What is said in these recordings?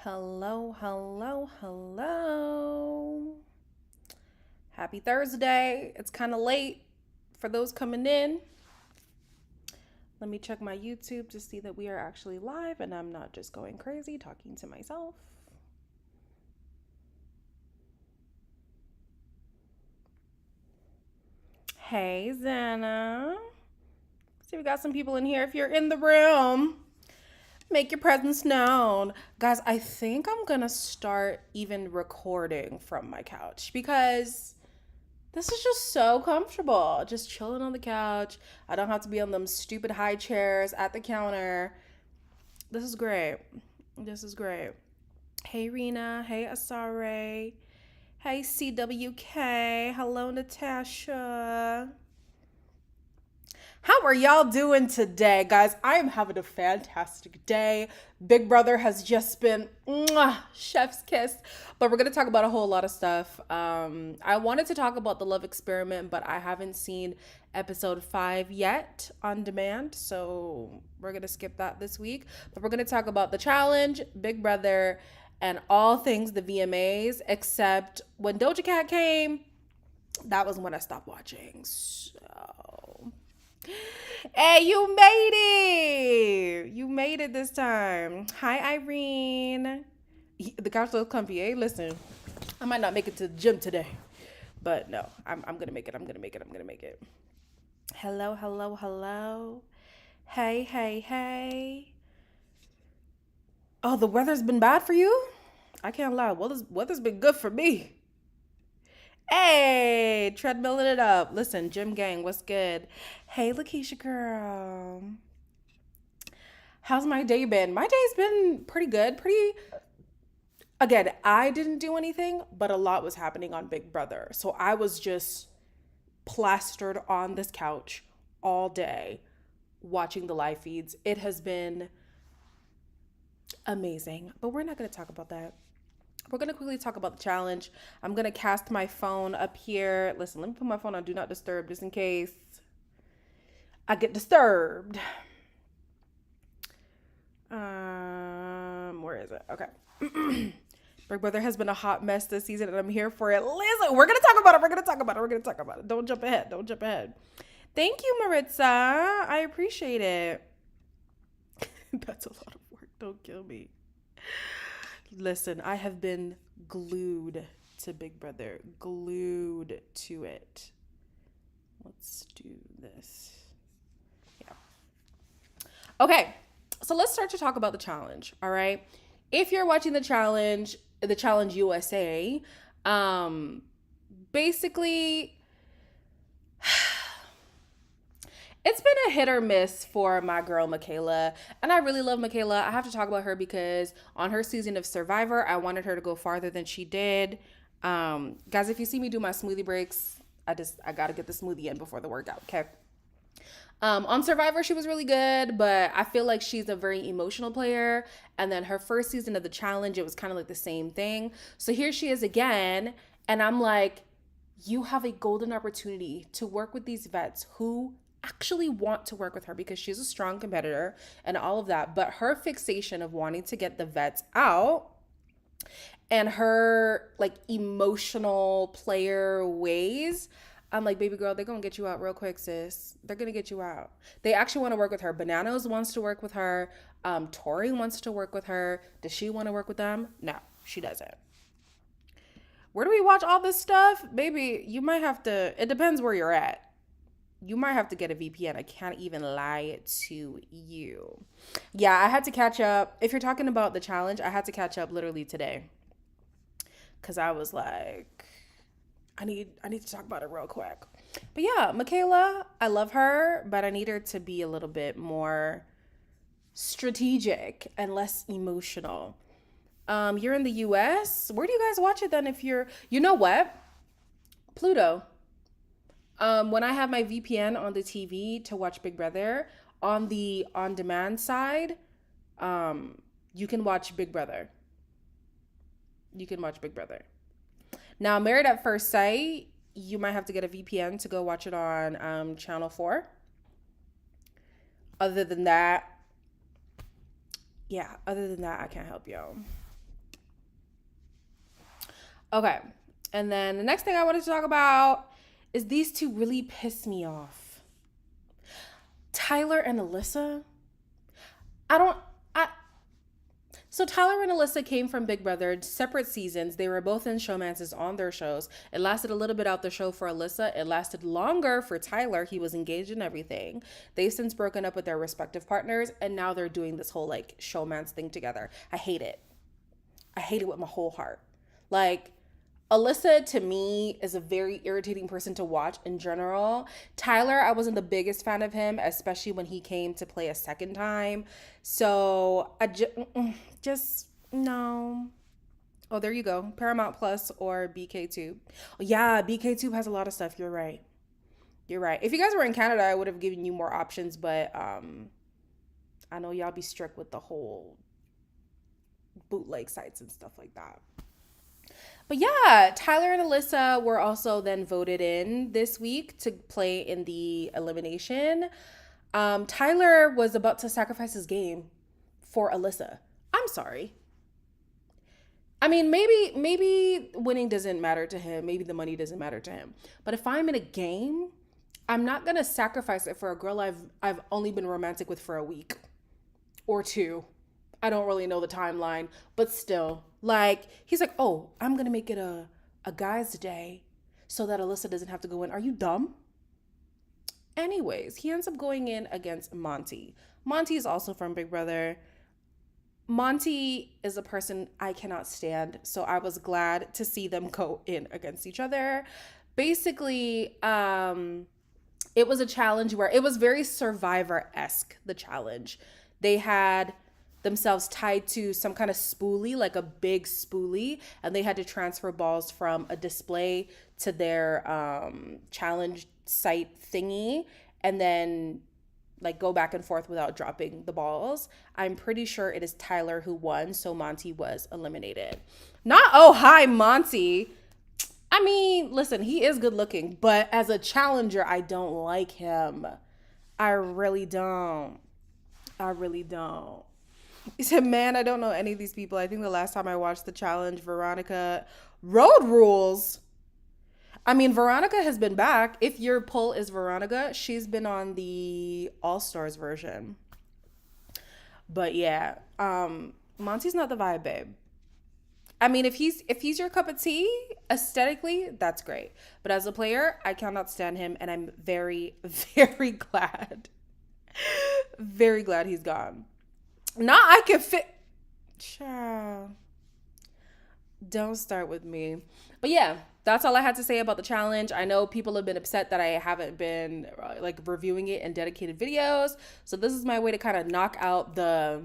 Hello, hello, hello. Happy Thursday. It's kind of late for those coming in. Let me check my YouTube to see that we are actually live and I'm not just going crazy talking to myself. Hey, Zana. See, we got some people in here. If you're in the room, make your presence known. Guys, I think I'm going to start even recording from my couch because this is just so comfortable. Just chilling on the couch. I don't have to be on them stupid high chairs at the counter. This is great. This is great. Hey, Rena. Hey, Asare. Hey, CWK. Hello, Natasha. How are y'all doing today, guys? I am having a fantastic day. Big Brother has just been chef's kiss, but we're going to talk about a whole lot of stuff. I wanted to talk about the love experiment, but I haven't seen episode 5 yet on demand, so we're going to skip that this week. But we're going to talk about the challenge, Big Brother, and all things the VMAs, except when Doja Cat came, that was when I stopped watching. So hey, you made it. You made it this time. Hi, Irene. The couch looks comfy. Hey, listen, I might not make it to the gym today, but no, I'm gonna make it. I'm gonna make it. I'm gonna make it. Hello, hello, hello. Hey, hey, hey. Oh, the weather's been bad for you? I can't lie. Weather's been good for me. Hey, treadmilling it up. Listen, gym gang, what's good? Hey, Lakeisha girl. How's my day been? My day's been pretty good. Again, I didn't do anything, but a lot was happening on Big Brother. So I was just plastered on this couch all day watching the live feeds. It has been amazing, but we're not going to talk about that. We're going to quickly talk about the challenge. I'm going to cast my phone up here. Listen, let me put my phone on Do Not Disturb just in case I get disturbed. Where is it? Okay. Big Brother has been a hot mess this season and I'm here for it. Listen, we're going to talk about it. We're going to talk about it. We're going to talk about it. Don't jump ahead. Don't jump ahead. Thank you, Maritza. I appreciate it. That's a lot of work. Don't kill me. Listen, I have been glued to Big Brother, glued to it. Let's do this. Yeah. Okay, so let's start to talk about the challenge, all right? If you're watching the challenge USA, basically, it's been a hit or miss for my girl, Michaela. And I really love Michaela. I have to talk about her because on her season of Survivor, I wanted her to go farther than she did. Guys, if you see me do my smoothie breaks, I got to get the smoothie in before the workout, okay? On Survivor, she was really good, but I feel like she's a very emotional player. And then her first season of the challenge, it was kind of like the same thing. So here she is again. And I'm like, you have a golden opportunity to work with these vets who actually want to work with her because she's a strong competitor and all of that. But her fixation of wanting to get the vets out and her like emotional player ways, I'm like, baby girl, they're going to get you out real quick, sis. They're going to get you out. They actually want to work with her. Bananas wants to work with her. Tori wants to work with her. Does she want to work with them? No, she doesn't. Where do we watch all this stuff? Baby, you might have to, it depends where you're at. You might have to get a VPN. I can't even lie to you. Yeah, I had to catch up. If you're talking about the challenge, I had to catch up literally today. Because I was like, I need to talk about it real quick. But yeah, Michaela, I love her, but I need her to be a little bit more strategic and less emotional. You're in the US. Where do you guys watch it then if you're, you know what? Pluto. When I have my VPN on the TV to watch Big Brother, on the on-demand side, you can watch Big Brother. You can watch Big Brother. Now, Married at First Sight, you might have to get a VPN to go watch it on Channel 4. Other than that, I can't help you. Okay. And then the next thing I wanted to talk about is these two really piss me off. Tyler and Alyssa. I don't I So Tyler and Alyssa came from Big Brother, separate seasons. They were both in showmances on their shows. It lasted a little bit out the show for Alyssa. It lasted longer for Tyler. He was engaged in everything. They've since broken up with their respective partners, and now they're doing this whole like showmance thing together. I hate it. I hate it with my whole heart. Like, Alyssa to me is a very irritating person to watch in general. Tyler, I wasn't the biggest fan of him, especially when he came to play a second time. So I just no. Oh, there you go. Paramount Plus or BK Tube. Oh, yeah, BK Tube has a lot of stuff. You're right. You're right. If you guys were in Canada, I would have given you more options, but I know y'all be strict with the whole bootleg sites and stuff like that. But yeah, Tyler and Alyssa were also then voted in this week to play in the elimination. Tyler was about to sacrifice his game for Alyssa. I'm sorry. I mean, maybe winning doesn't matter to him. Maybe the money doesn't matter to him. But if I'm in a game, I'm not gonna sacrifice it for a girl I've only been romantic with for a week or two. I don't really know the timeline, but still, like, he's like, oh, I'm gonna make it a guy's day so that Alyssa doesn't have to go in. Are you dumb? Anyways, he ends up going in against Monty. Monty is also from Big Brother. Monty is a person I cannot stand, so I was glad to see them go in against each other. Basically, it was a challenge where it was very Survivor-esque, the challenge. They had themselves tied to some kind of spoolie, like a big spoolie, and they had to transfer balls from a display to their challenge site thingy, and then like go back and forth without dropping the balls. I'm pretty sure it is Tyler who won, so Monty was eliminated. Not, oh, hi, Monty. I mean, listen, he is good looking, but as a challenger, I don't like him. I really don't. I really don't. He said, man, I don't know any of these people. I think the last time I watched the challenge, Veronica, Road Rules. I mean, Veronica has been back. If your poll is Veronica, she's been on the All Stars version. But yeah, Monty's not the vibe, babe. I mean, if he's your cup of tea aesthetically, that's great. But as a player, I cannot stand him, and I'm very, very glad, very glad he's gone. Now I can fit. Child, don't start with me. But yeah, that's all I had to say about the challenge. I know people have been upset that I haven't been like reviewing it in dedicated videos. So this is my way to kind of knock out the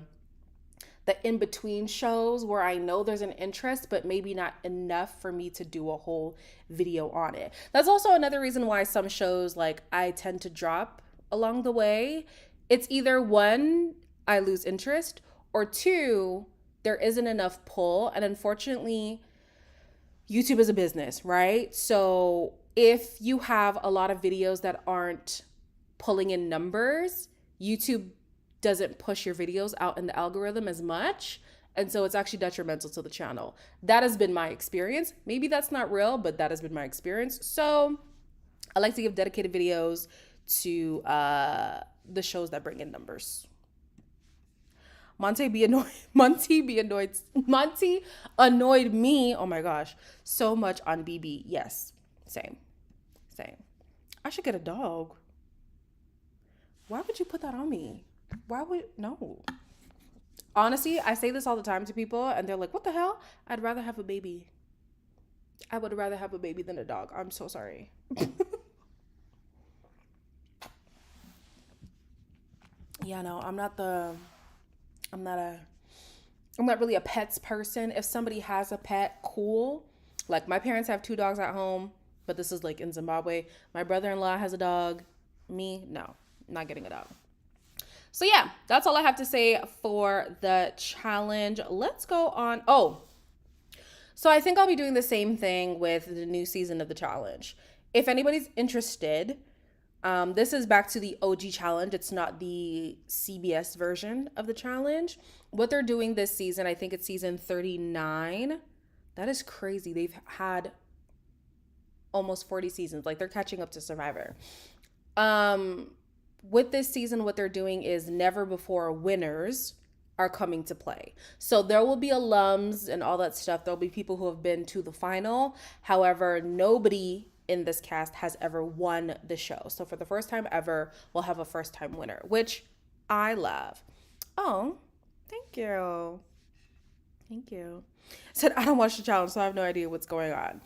in-between shows where I know there's an interest, but maybe not enough for me to do a whole video on it. That's also another reason why some shows like I tend to drop along the way. It's either one, I lose interest, or two, there isn't enough pull. And unfortunately, YouTube is a business, right? So if you have a lot of videos that aren't pulling in numbers, YouTube doesn't push your videos out in the algorithm as much. And so it's actually detrimental to the channel. That has been my experience. Maybe that's not real, but that has been my experience. So I like to give dedicated videos to the shows that bring in numbers. Monty annoyed me, oh my gosh, so much on BB. Yes, same. I should get a dog. Why would you put that on me? No. Honestly, I say this all the time to people and they're like, what the hell? I'd rather have a baby. I would rather have a baby than a dog. I'm so sorry. Yeah, no, I'm not really a pets person. If somebody has a pet, cool. Like my parents have 2 dogs at home, but this is like in Zimbabwe. My brother-in-law has a dog. Me, no, not getting a dog. So yeah, that's all I have to say for the challenge. Let's go on. Oh, so I think I'll be doing the same thing with the new season of the challenge. If anybody's interested, this is back to the OG challenge. It's not the CBS version of the challenge. What they're doing this season, I think it's season 39. That is crazy. They've had almost 40 seasons. Like they're catching up to Survivor. Um, with this season, what they're doing is never before winners are coming to play. So there will be alums and all that stuff. There'll be people who have been to the final. However, nobody in this cast has ever won the show. So for the first time ever, we'll have a first time winner, which I love. Oh, thank you. Thank you. Said I don't watch the challenge, so I have no idea what's going on.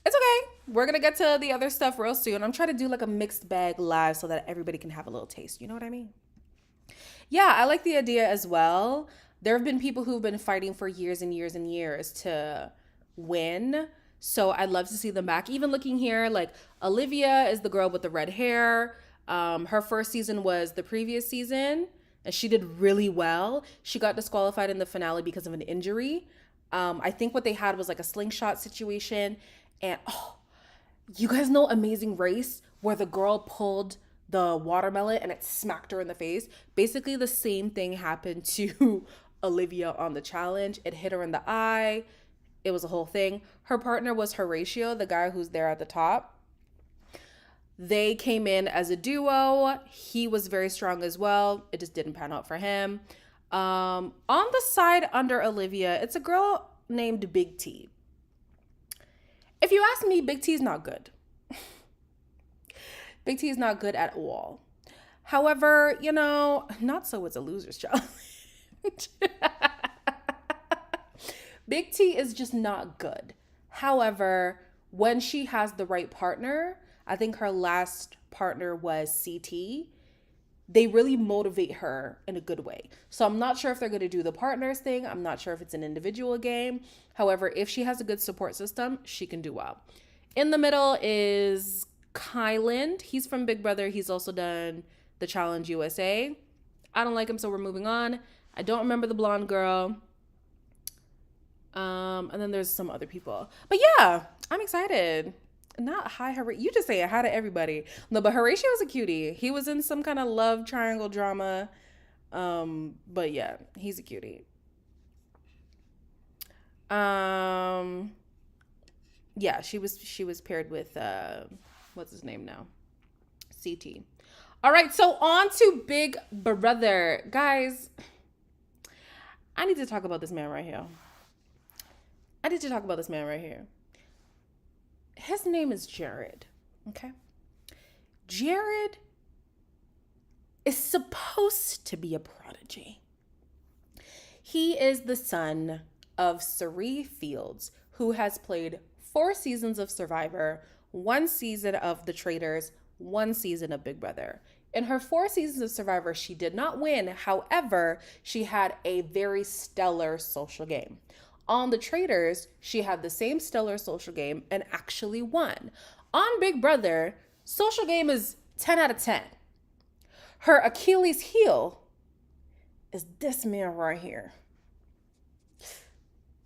It's okay. We're gonna get to the other stuff real soon. I'm trying to do like a mixed bag live so that everybody can have a little taste. You know what I mean? Yeah, I like the idea as well. There have been people who've been fighting for years and years and years to win. So I'd love to see them back. Even looking here, like Olivia is the girl with the red hair. Her first season was the previous season, and she did really well. She got disqualified in the finale because of an injury. I think what they had was like a slingshot situation. And you guys know Amazing Race, where the girl pulled the watermelon and it smacked her in the face? Basically, the same thing happened to Olivia on the challenge. It hit her in the eye. It was a whole thing. Her partner was Horatio, the guy who's there at the top. They came in as a duo. He was very strong as well. It just didn't pan out for him. On the side under Olivia, it's a girl named Big T. If you ask me, Big T is not good. Big T is not good at all. However, not so it's a loser's challenge. Big T is just not good. However, when she has the right partner, I think her last partner was CT, they really motivate her in a good way. So I'm not sure if they're going to do the partners thing. I'm not sure if it's an individual game. However, if she has a good support system, she can do well. In the middle is Kyland. He's from Big Brother. He's also done the Challenge USA. I don't like him, so we're moving on. I don't remember the blonde girl. And then there's some other people. But yeah, I'm excited. Not hi, Horatio. You just say hi to everybody. No, but Horatio was a cutie. He was in some kind of love triangle drama. But yeah, he's a cutie. Yeah, she was paired with what's his name now? CT. All right, so on to Big Brother. Guys, I need to talk about this man right here. His name is Jared, okay? Jared is supposed to be a prodigy. He is the son of Sari Fields, who has played 4 seasons of Survivor, 1 season of The Traitors, 1 season of Big Brother. In her 4 seasons of Survivor, she did not win. However, she had a very stellar social game. On The Traitors, she had the same stellar social game and actually won. On Big Brother, social game is 10 out of 10. Her Achilles heel is this man right here.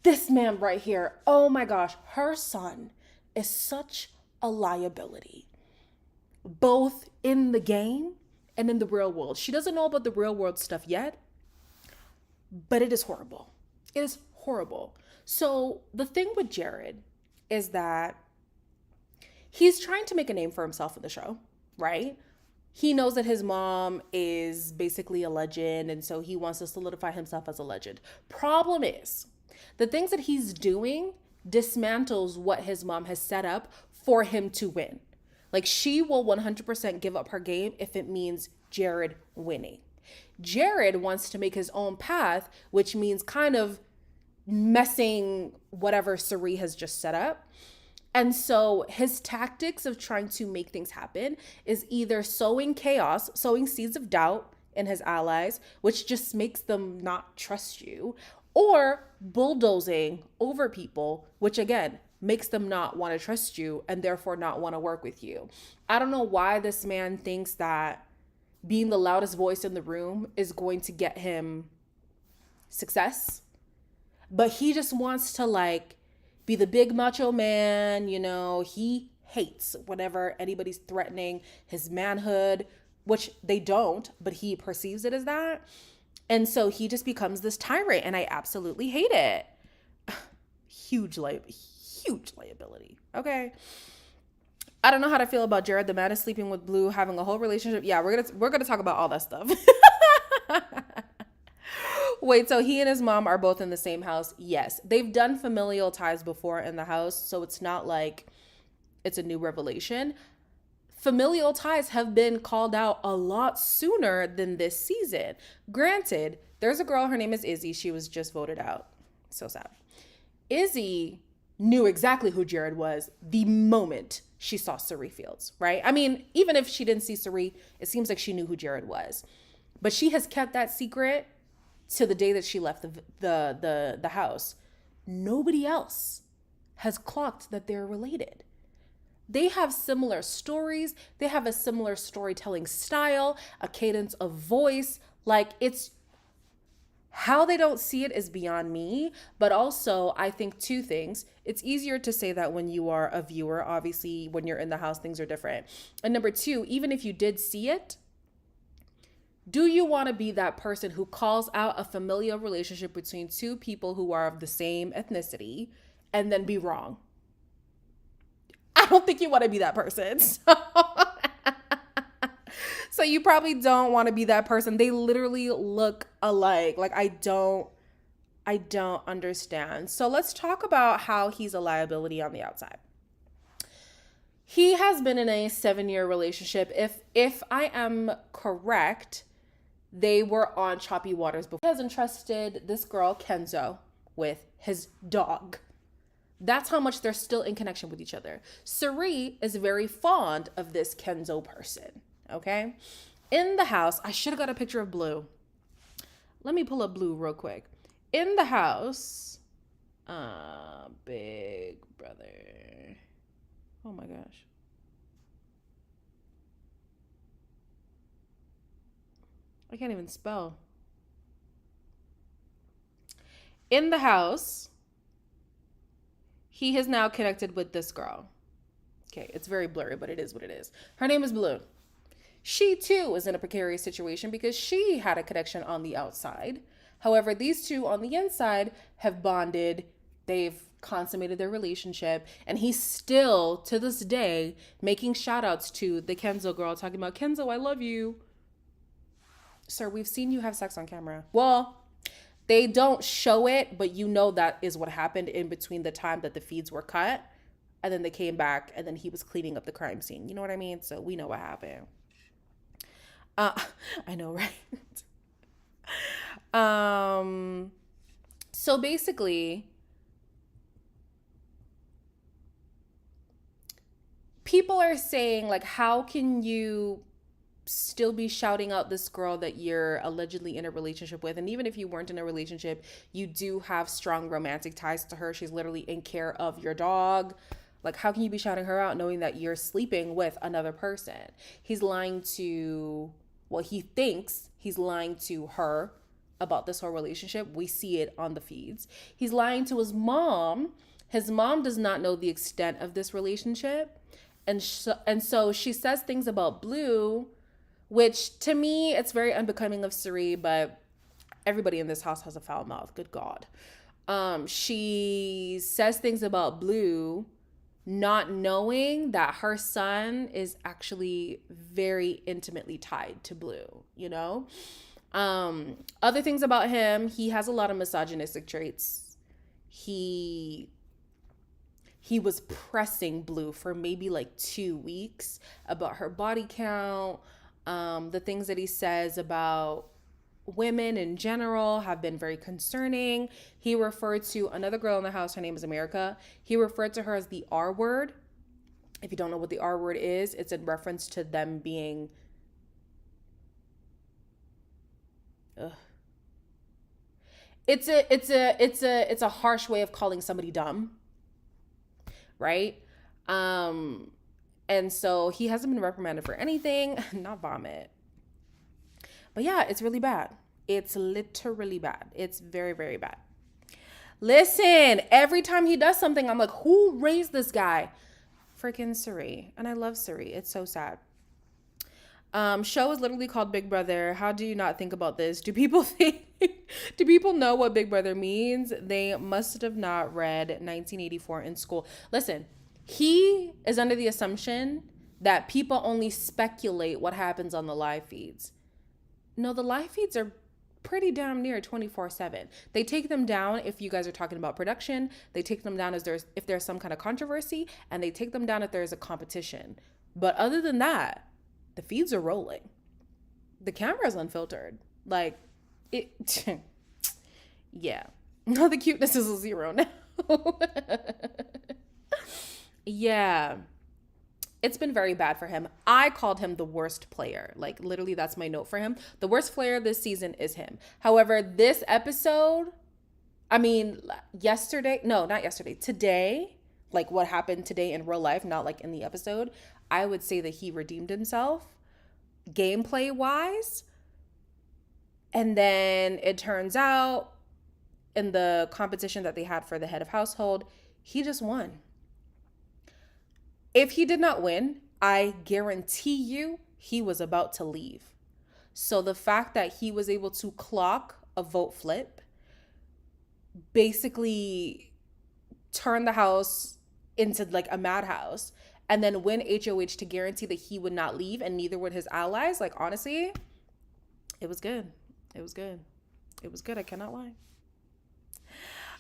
This man right here. Oh my gosh, her son is such a liability, both in the game and in the real world. She doesn't know about the real world stuff yet, but it is horrible. It is horrible. So the thing with Jared is that he's trying to make a name for himself in the show, right? He knows that his mom is basically a legend, and so he wants to solidify himself as a legend. Problem is, the things that he's doing dismantles what his mom has set up for him to win. Like, she will 100% give up her game if it means Jared winning. Jared wants to make his own path, which means kind of messing whatever Sari has just set up. And so his tactics of trying to make things happen is either sowing chaos, sowing seeds of doubt in his allies, which just makes them not trust you, or bulldozing over people, which again makes them not want to trust you and therefore not want to work with you. I don't know why this man thinks that being the loudest voice in the room is going to get him success, but he just wants to be the big macho man. He hates whenever anybody's threatening his manhood, which they don't, but he perceives it as that. And so he just becomes this tyrant, and I absolutely hate it. huge liability. Okay. I don't know how to feel about Jared the man is sleeping with Blue, having a whole relationship. Yeah, we're gonna talk about all that stuff. Wait, so he and his mom are both in the same house? Yes. They've done familial ties before in the house, so it's not like it's a new revelation. Familial ties have been called out a lot sooner than this season. Granted, there's a girl, her name is Izzy. She was just voted out. So sad. Izzy knew exactly who Jared was the moment she saw Cirie Fields, right? I mean, even if she didn't see Cirie, it seems like she knew who Jared was. But she has kept that secret to the day that she left the house. Nobody else has clocked that they're related. They have similar stories. They have a similar storytelling style, a cadence of voice. Like, it's how they don't see it is beyond me. But also, I think two things. It's easier to say that when you are a viewer. Obviously, when you're in the house, things are different. And number two, even if you did see it, do you want to be that person who calls out a familial relationship between two people who are of the same ethnicity and then be wrong? I don't think you want to be that person. So you probably don't want to be that person. They literally look alike. Like, I don't understand. So let's talk about how he's a liability on the outside. He has been in a 7-year relationship. If I am correct, they were on choppy waters before. He has entrusted this girl, Kenzo, with his dog. That's how much they're still in connection with each other. Cirie is very fond of this Kenzo person, okay? In the house, I should have got a picture of Blue. Let me pull up Blue real quick. In the house, big brother. Oh my gosh. I can't even spell. In the house, he has now connected with this girl. Okay, it's very blurry, but it is what it is. Her name is Blue. She too is in a precarious situation because she had a connection on the outside. However, these two on the inside have bonded. They've consummated their relationship. And he's still, to this day, making shout outs to the Kenzo girl, talking about, Kenzo, I love you. Sir, we've seen you have sex on camera. Well, they don't show it, but you know that is what happened in between the time that the feeds were cut. And then they came back and then he was cleaning up the crime scene. You know what I mean? So we know what happened. I know, right? So basically, people are saying, like, how can you still be shouting out this girl that you're allegedly in a relationship with? And even if you weren't in a relationship, you do have strong romantic ties to her. She's literally in care of your dog. Like, how can you be shouting her out knowing that you're sleeping with another person? He's lying to, well, he thinks he's lying to her about this whole relationship. We see it on the feeds. He's lying to his mom. His mom does not know the extent of this relationship. And so she says things about Blue, which to me, it's very unbecoming of Cirie, but everybody in this house has a foul mouth. Good God. She says things about Blue, not knowing that her son is actually very intimately tied to Blue, you know? Other things about him, he has a lot of misogynistic traits. He was pressing Blue for maybe like 2 weeks about her body count. The things that he says about women in general have been very concerning. He referred to another girl in the house. Her name is America. He referred to her as the R word. If you don't know what the R word is, it's in reference to them being It's a harsh way of calling somebody dumb, right? And so he hasn't been reprimanded for anything, not vomit. But yeah, it's really bad. It's literally bad. It's very, very bad. Listen, every time he does something, I'm like, who raised this guy? Freaking Cirie. And I love Cirie. It's so sad. Show is literally called Big Brother. How do you not think about this? Do people think do people know what Big Brother means? They must have not read 1984 in school. Listen, he is under the assumption that people only speculate what happens on the live feeds. No, the live feeds are pretty damn near 24/7. They take them down if you guys are talking about production. They take them down if there's some kind of controversy, and they take them down if there's a competition. But other than that, the feeds are rolling. The camera's unfiltered. Like, it, yeah. No, the cuteness is a 0 now. Yeah. It's been very bad for him. I called him the worst player. Like, literally, that's my note for him. The worst player this season is him. However, this episode, today, like what happened today in real life, not like in the episode, I would say that he redeemed himself gameplay wise. And then it turns out in the competition that they had for the head of household, he just won. If he did not win, I guarantee you he was about to leave. So the fact that he was able to clock a vote flip, basically turn the house into like a madhouse, and then win HOH to guarantee that he would not leave and neither would his allies. Like, honestly, it was good. It was good. It was good. I cannot lie.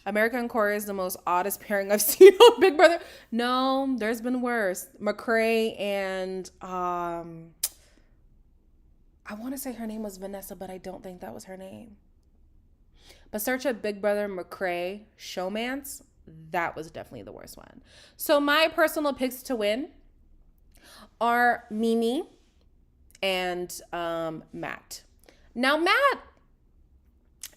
America and Corey is the most oddest pairing I've seen on Big Brother. No, there's been worse. McCrae and I want to say her name was Vanessa, but I don't think that was her name. But search up Big Brother McCrae Showmance. That was definitely the worst one. So my personal picks to win are Mimi and Matt. Now,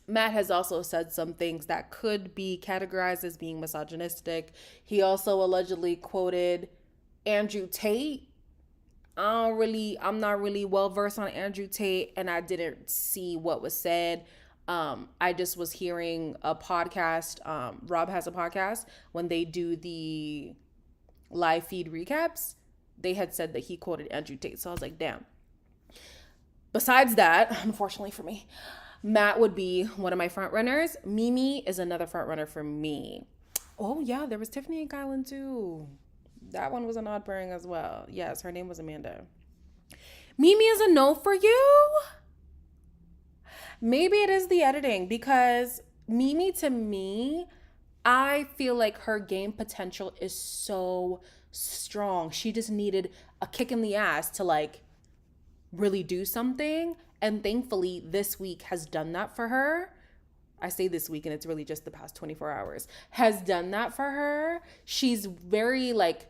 Matt has also said some things that could be categorized as being misogynistic. He also allegedly quoted Andrew Tate. I'm not really well versed on Andrew Tate, and I didn't see what was said. I just was hearing a podcast. Rob has a podcast. When they do the live feed recaps, they had said that he quoted Andrew Tate. So I was like, damn. Besides that, unfortunately for me, Matt would be one of my front runners. Mimi is another front runner for me. Oh yeah, there was Tiffany and Kylan too. That one was an odd pairing as well. Yes, her name was Amanda. Mimi is a no for you? Maybe it is the editing, because Mimi, to me, I feel like her game potential is so strong. She just needed a kick in the ass to like really do something. And thankfully, this week has done that for her. I say this week, and it's really just the past 24 hours, has done that for her. She's very like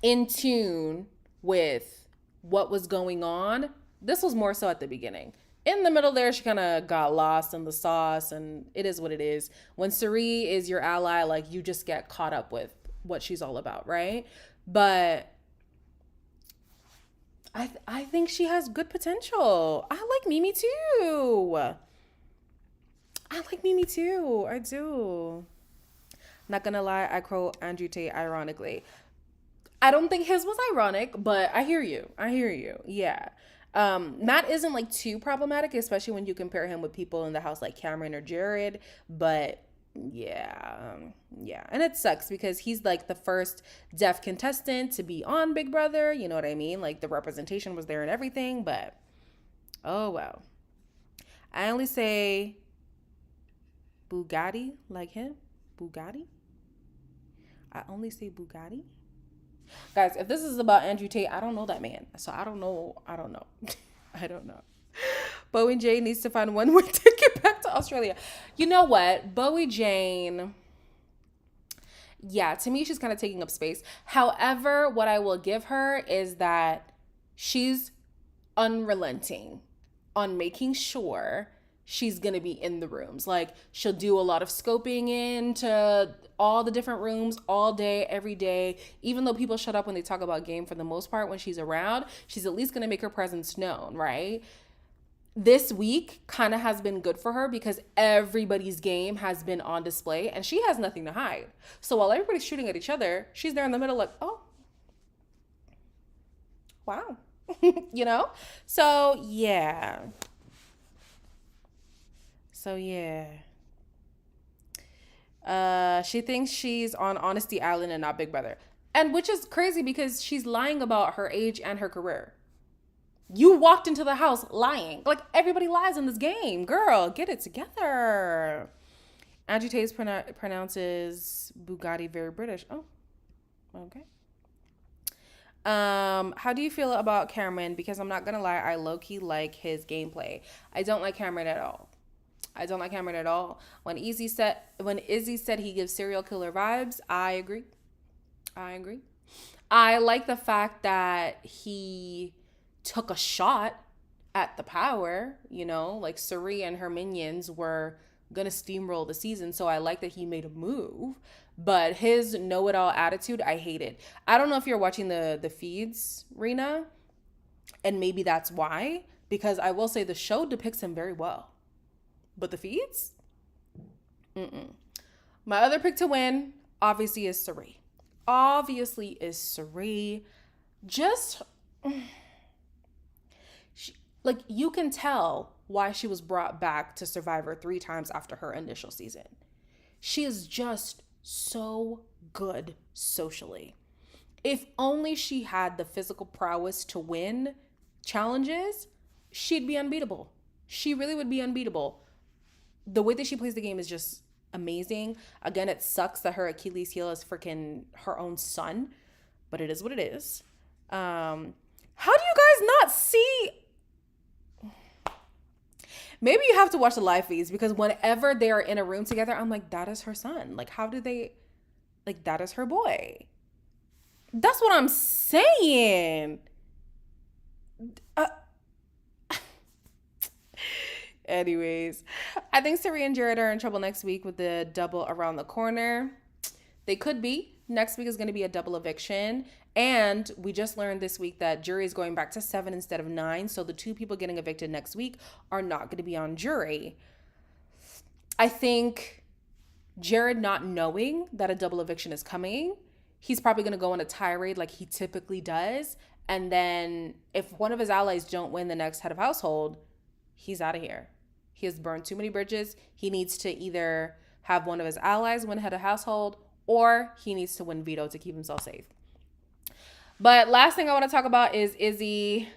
in tune with what was going on. This was more so at the beginning. In the middle there, she kind of got lost in the sauce, and it is what it is. When Suri is your ally, like, you just get caught up with what she's all about, right? But I think she has good potential. I like Mimi too. I do. Not gonna lie, I quote Andrew Tate ironically. I don't think his was ironic, but I hear you. Yeah. Matt isn't like too problematic, especially when you compare him with people in the house like Cameron or Jared, but yeah. And it sucks because he's like the first deaf contestant to be on Big Brother, you know what I mean? Like, the representation was there and everything, but oh well. I only say Bugatti, like him. Bugatti. I only say Bugatti. Guys, if this is about Andrew Tate, I don't know that man. So I don't know. I don't know. Bowie Jane needs to find one way ticket back to Australia. You know what? Bowie Jane, yeah, to me, she's kind of taking up space. However, what I will give her is that she's unrelenting on making sure she's going to be in the rooms. Like, she'll do a lot of scoping into all the different rooms all day, every day. Even though people shut up when they talk about game, for the most part, when she's around, she's at least going to make her presence known, right? This week kind of has been good for her because everybody's game has been on display and she has nothing to hide. So while everybody's shooting at each other, she's there in the middle like, oh, wow. you know? So, yeah. So, yeah. She thinks she's on Honesty Island and not Big Brother. And which is crazy because she's lying about her age and her career. You walked into the house lying. Like everybody lies in this game. Girl, get it together. Angie Taze pronounces Bugatti very British. Oh, okay. How do you feel about Cameron? Because I'm not gonna lie, I low-key like his gameplay. I don't like Cameron at all. I don't like Cameron at all. When Izzy said he gives serial killer vibes, I agree. I agree. I like the fact that he took a shot at the power, like Suri and her minions were gonna steamroll the season. So I like that he made a move. But his know-it-all attitude, I hate it. I don't know if you're watching the feeds, Rena, and maybe that's why. Because I will say the show depicts him very well. But the feeds? Mm-mm. My other pick to win, obviously, is Suri. Just, like, you can tell why she was brought back to Survivor 3 times after her initial season. She is just so good socially. If only she had the physical prowess to win challenges, she'd be unbeatable. She really would be unbeatable. The way that she plays the game is just amazing. Again, it sucks that her Achilles heel is freaking her own son, but it is what it is. How do you guys not see? Maybe you have to watch the live feeds because whenever they are in a room together, I'm like, that is her son. Like, how do they, like, that is her boy. That's what I'm saying. Anyways, I think Suri and Jared are in trouble next week with the double around the corner. They could be. Next week is going to be a double eviction. And we just learned this week that jury is going back to 7 instead of 9. So the 2 people getting evicted next week are not going to be on jury. I think Jared not knowing that a double eviction is coming, he's probably going to go on a tirade like he typically does. And then if one of his allies don't win the next head of household, he's out of here. He has burned too many bridges. He needs to either have one of his allies win head of household or he needs to win veto to keep himself safe. But last thing I want to talk about is Izzy.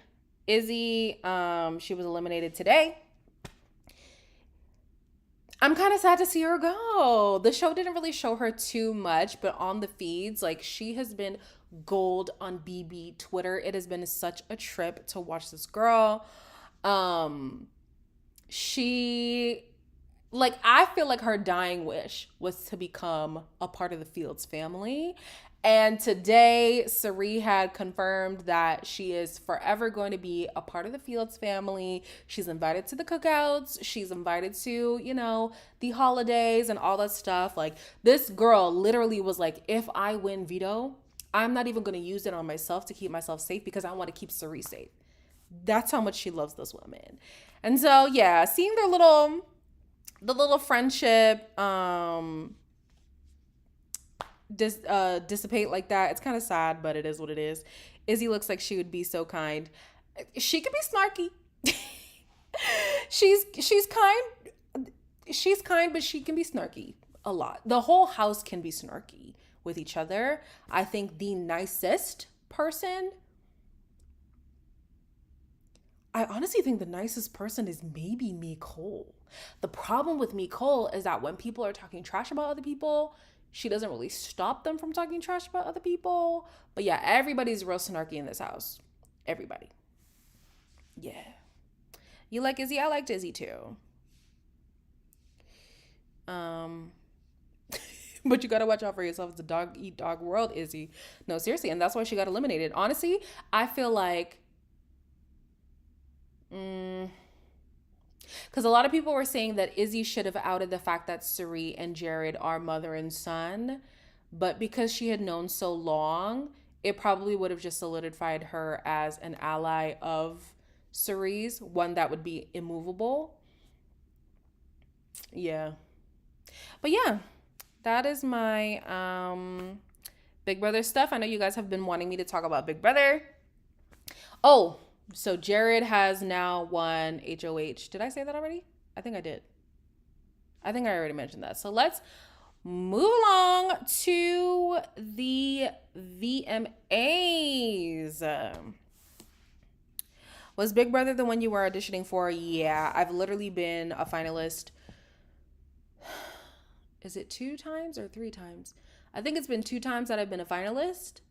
She was eliminated today. I'm kind of sad to see her go. The show didn't really show her too much, but on the feeds, like, she has been gold on BB Twitter. It has been such a trip to watch this girl. I feel like her dying wish was to become a part of the Fields family. And today, Suri had confirmed that she is forever going to be a part of the Fields family. She's invited to the cookouts. She's invited to, the holidays and all that stuff. Like, this girl literally was like, if I win veto, I'm not even going to use it on myself to keep myself safe because I want to keep Suri safe. That's how much she loves this woman. And so, yeah, seeing the little friendship dissipate like that, it's kind of sad, but it is what it is. Izzy looks like she would be so kind. She could be snarky. she's kind, but she can be snarky a lot. The whole house can be snarky with each other. I think the nicest person, I honestly think the nicest person is maybe Nicole. The problem with Nicole is that when people are talking trash about other people, she doesn't really stop them from talking trash about other people. But yeah, everybody's real snarky in this house. Everybody. Yeah. You like Izzy? I liked Izzy too. But you gotta watch out for yourself. It's a dog eat dog world, Izzy. No, seriously, and that's why she got eliminated. Honestly, I feel like because a lot of people were saying that Izzy should have outed the fact that Suri and Jared are mother and son, but because she had known so long, it probably would have just solidified her as an ally of Suri's, one that would be immovable. Yeah. But yeah, that is my Big Brother stuff. I know you guys have been wanting me to talk about Big Brother. Oh, So Jared has now won HOH. Did I say that already? I think I did. I think I already mentioned that. So let's move along to the VMAs. Was Big Brother the one you were auditioning for? Yeah, I've literally been a finalist. Is it 2 times or 3 times? I think it's been 2 times that I've been a finalist.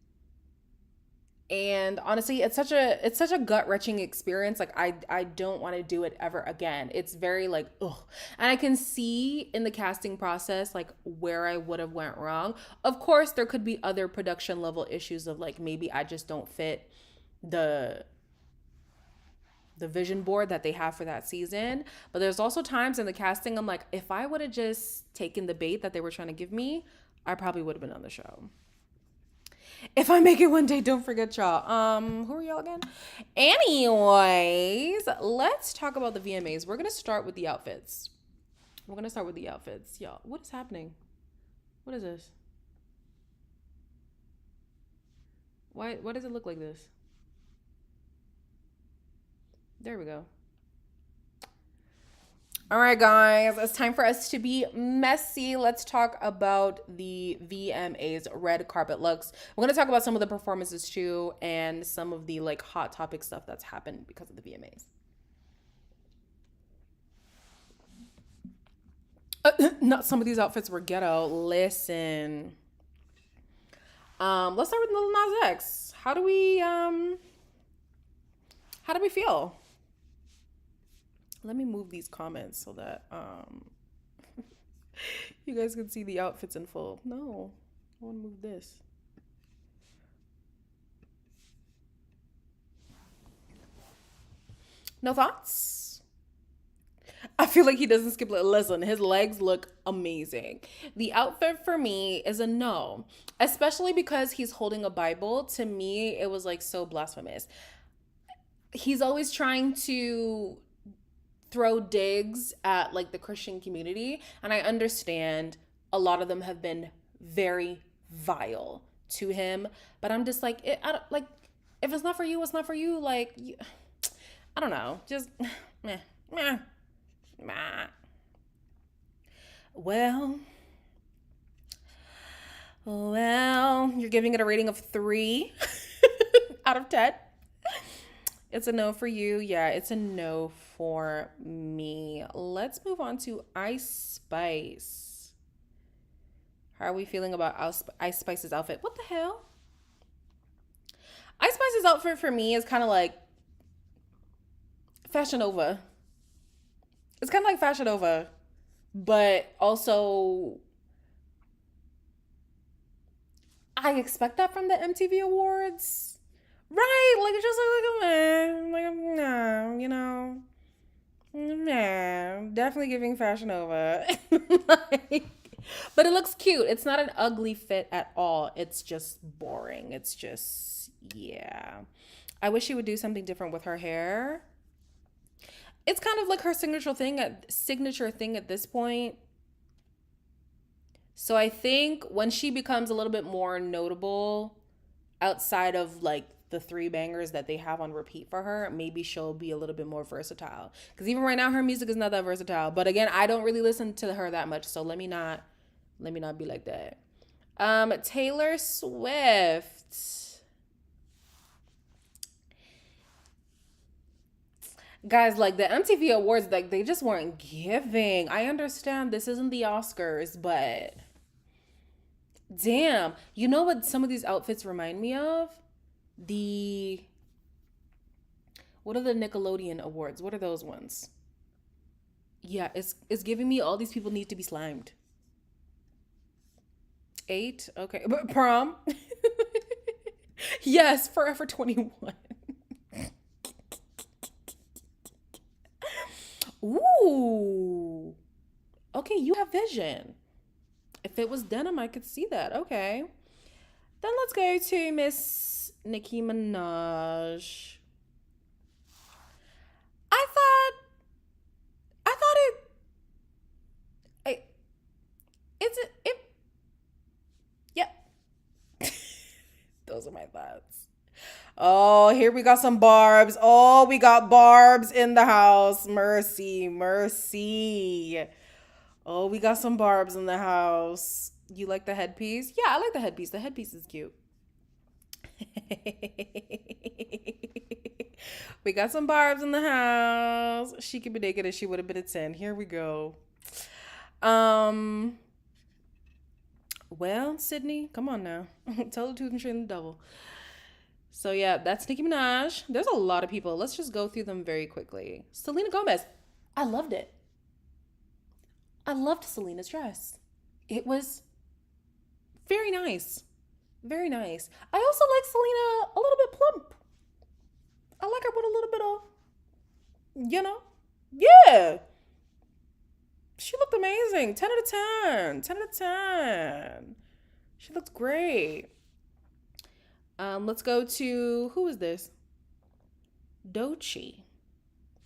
And honestly, it's such a gut-wrenching experience. Like I don't want to do it ever again. It's very like ugh. And I can see in the casting process like where I would have went wrong. Of course, there could be other production level issues of like maybe I just don't fit the vision board that they have for that season. But there's also times in the casting I'm like, if I would have just taken the bait that they were trying to give me, I probably would have been on the show. If I make it one day, don't forget y'all. Who are y'all again? Anyways, let's talk about the VMAs. We're gonna start with the outfits. Y'all. What is happening? What is this? Why does it look like this? There we go. All right, guys, it's time for us to be messy. Let's talk about the VMA's red carpet looks. We're going to talk about some of the performances too and some of the like hot topic stuff that's happened because of the VMAs. Not some of these outfits were ghetto. Listen. Let's start with Lil Nas X. How do we feel? Let me move these comments so that you guys can see the outfits in full. No, I want to move this. No thoughts? I feel like he doesn't skip. Listen, his legs look amazing. The outfit for me is a no, especially because he's holding a Bible. To me, it was like so blasphemous. He's always trying to throw digs at like the Christian community, and I understand a lot of them have been very vile to him, but I'm just like I don't, like if it's not for you, it's not for you. Like I don't know, just meh, meh, meh. Well, you're giving it a rating of 3 out of 10. It's a no for you. Yeah, it's a no for me. Let's move on to Ice Spice. How are we feeling about Ice Spice's outfit? What the hell? Ice Spice's outfit for me is kind of like Fashion Nova. It's kind of like Fashion Nova, but also I expect that from the MTV Awards. Right, like it's just like no, nah, definitely giving Fashion Nova. Like, but it looks cute. It's not an ugly fit at all. It's just boring. It's just yeah. I wish she would do something different with her hair. It's kind of like her signature thing at this point. So I think when she becomes a little bit more notable outside of like the 3 bangers that they have on repeat for her, maybe she'll be a little bit more versatile. Because even right now, her music is not that versatile. But again, I don't really listen to her that much, so let me not be like that. Taylor Swift. Guys, like the MTV Awards, like they just weren't giving. I understand this isn't the Oscars, but damn. You know what some of these outfits remind me of? The what are the Nickelodeon awards? What are those ones? Yeah, it's giving me all these people need to be slimed. 8, okay, but prom. Yes, Forever 21. Ooh, okay, you have vision. If it was denim, I could see that. Okay, then let's go to Miss Nicki Minaj. I thought I thought it it's it yep. Those are my thoughts. Oh, here we got some barbs. Oh, we got barbs in the house. Mercy, mercy. Oh, we got some barbs in the house. You like the headpiece? Yeah, I like the headpiece. The headpiece is cute. We got some barbs in the house. She could be naked and she would have been a 10. Here we go. Um, well, Sydney, come on now. Tell the truth and shame the devil. So yeah, that's Nicki Minaj. There's a lot of people. Let's just go through them very quickly. Selena Gomez. I loved it. I loved Selena's dress. It was very nice. Very nice. I also like Selena a little bit plump. I like her with a little bit of, yeah. She looked amazing. 10 out of 10. 10 out of 10. She looked great. Let's go to, who is this? Doechii.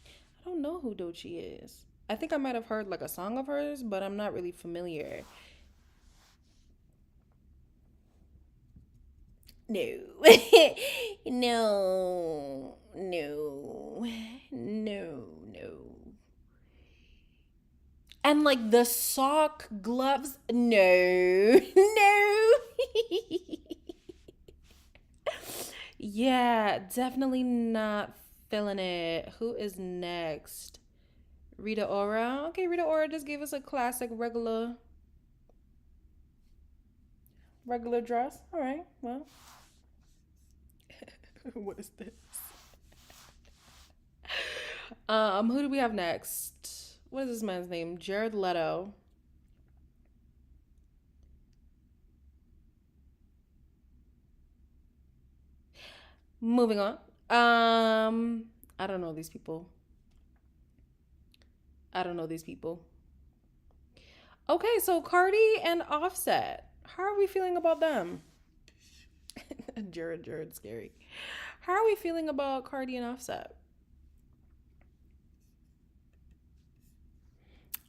I don't know who Doechii is. I think I might have heard like a song of hers, but I'm not really familiar. No. No. No. No. No. And like the sock gloves. No. No. Yeah, definitely not feeling it. Who is next? Rita Ora. Okay, Rita Ora just gave us a classic regular dress. All right, well. What is this? Who do we have next? What is this man's name? Jared Leto. Moving on. I don't know these people. I don't know these people. Okay, so Cardi and Offset. How are we feeling about them? Jared, scary. How are we feeling about Cardi and Offset?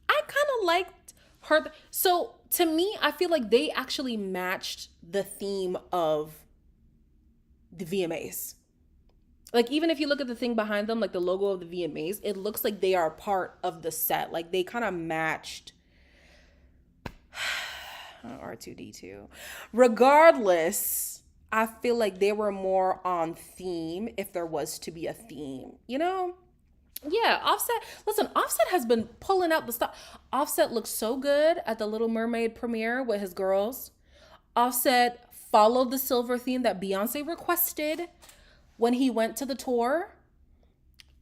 I kind of liked her. So to me, I feel like they actually matched the theme of the VMAs. Like, even if you look at the thing behind them, like the logo of the VMAs, it looks like they are part of the set. Like, they kind of matched R2D2. Regardless, I feel like they were more on theme if there was to be a theme, you know? Yeah, Offset. Listen, Offset has been pulling out the stuff. Offset looks so good at the Little Mermaid premiere with his girls. Offset followed the silver theme that Beyonce requested when he went to the tour.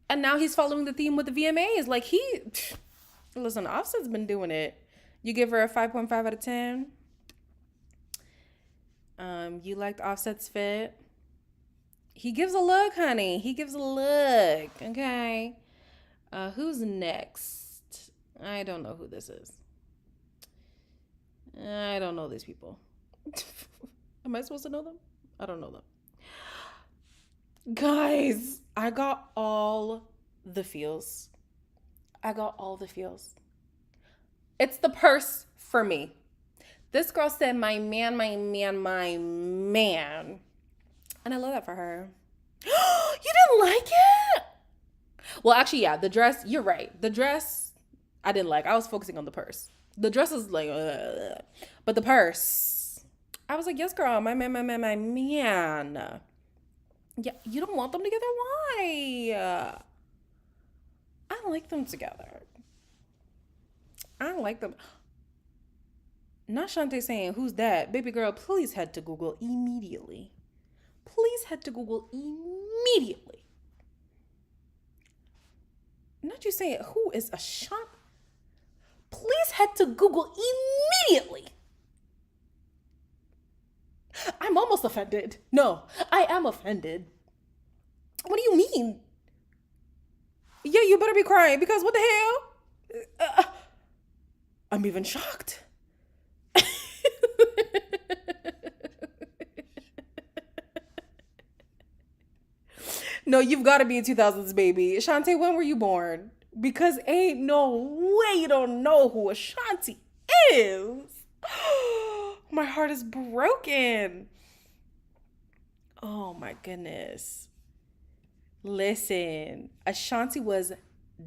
And now he's following the theme with the VMAs. Like, listen, Offset's been doing it. You give her a 5.5 out of 10. You liked Offset's fit. He gives a look, honey. He gives a look. Okay. Who's next? I don't know who this is. I don't know these people. Am I supposed to know them? I don't know them. Guys, I got all the feels. I got all the feels. It's the purse for me. This girl said, my man, my man, my man. And I love that for her. You didn't like it? Well, actually, yeah, the dress, you're right. The dress, I didn't like. I was focusing on the purse. The dress is like, but the purse, I was like, yes, girl, my man, my man, my man. Yeah, you don't want them together? Why? I like them together. I like them. Not Shantae saying, who's that? Baby girl, please head to Google immediately. Please head to Google immediately. Not you saying, who is a Shantae? Please head to Google immediately. I'm almost offended. No, I am offended. What do you mean? Yeah, you better be crying because what the hell? I'm even shocked. No, you've got to be a 2000s baby. Shantae, when were you born? Because ain't no way you don't know who Ashanti is. My heart is broken. Oh my goodness. Listen, Ashanti was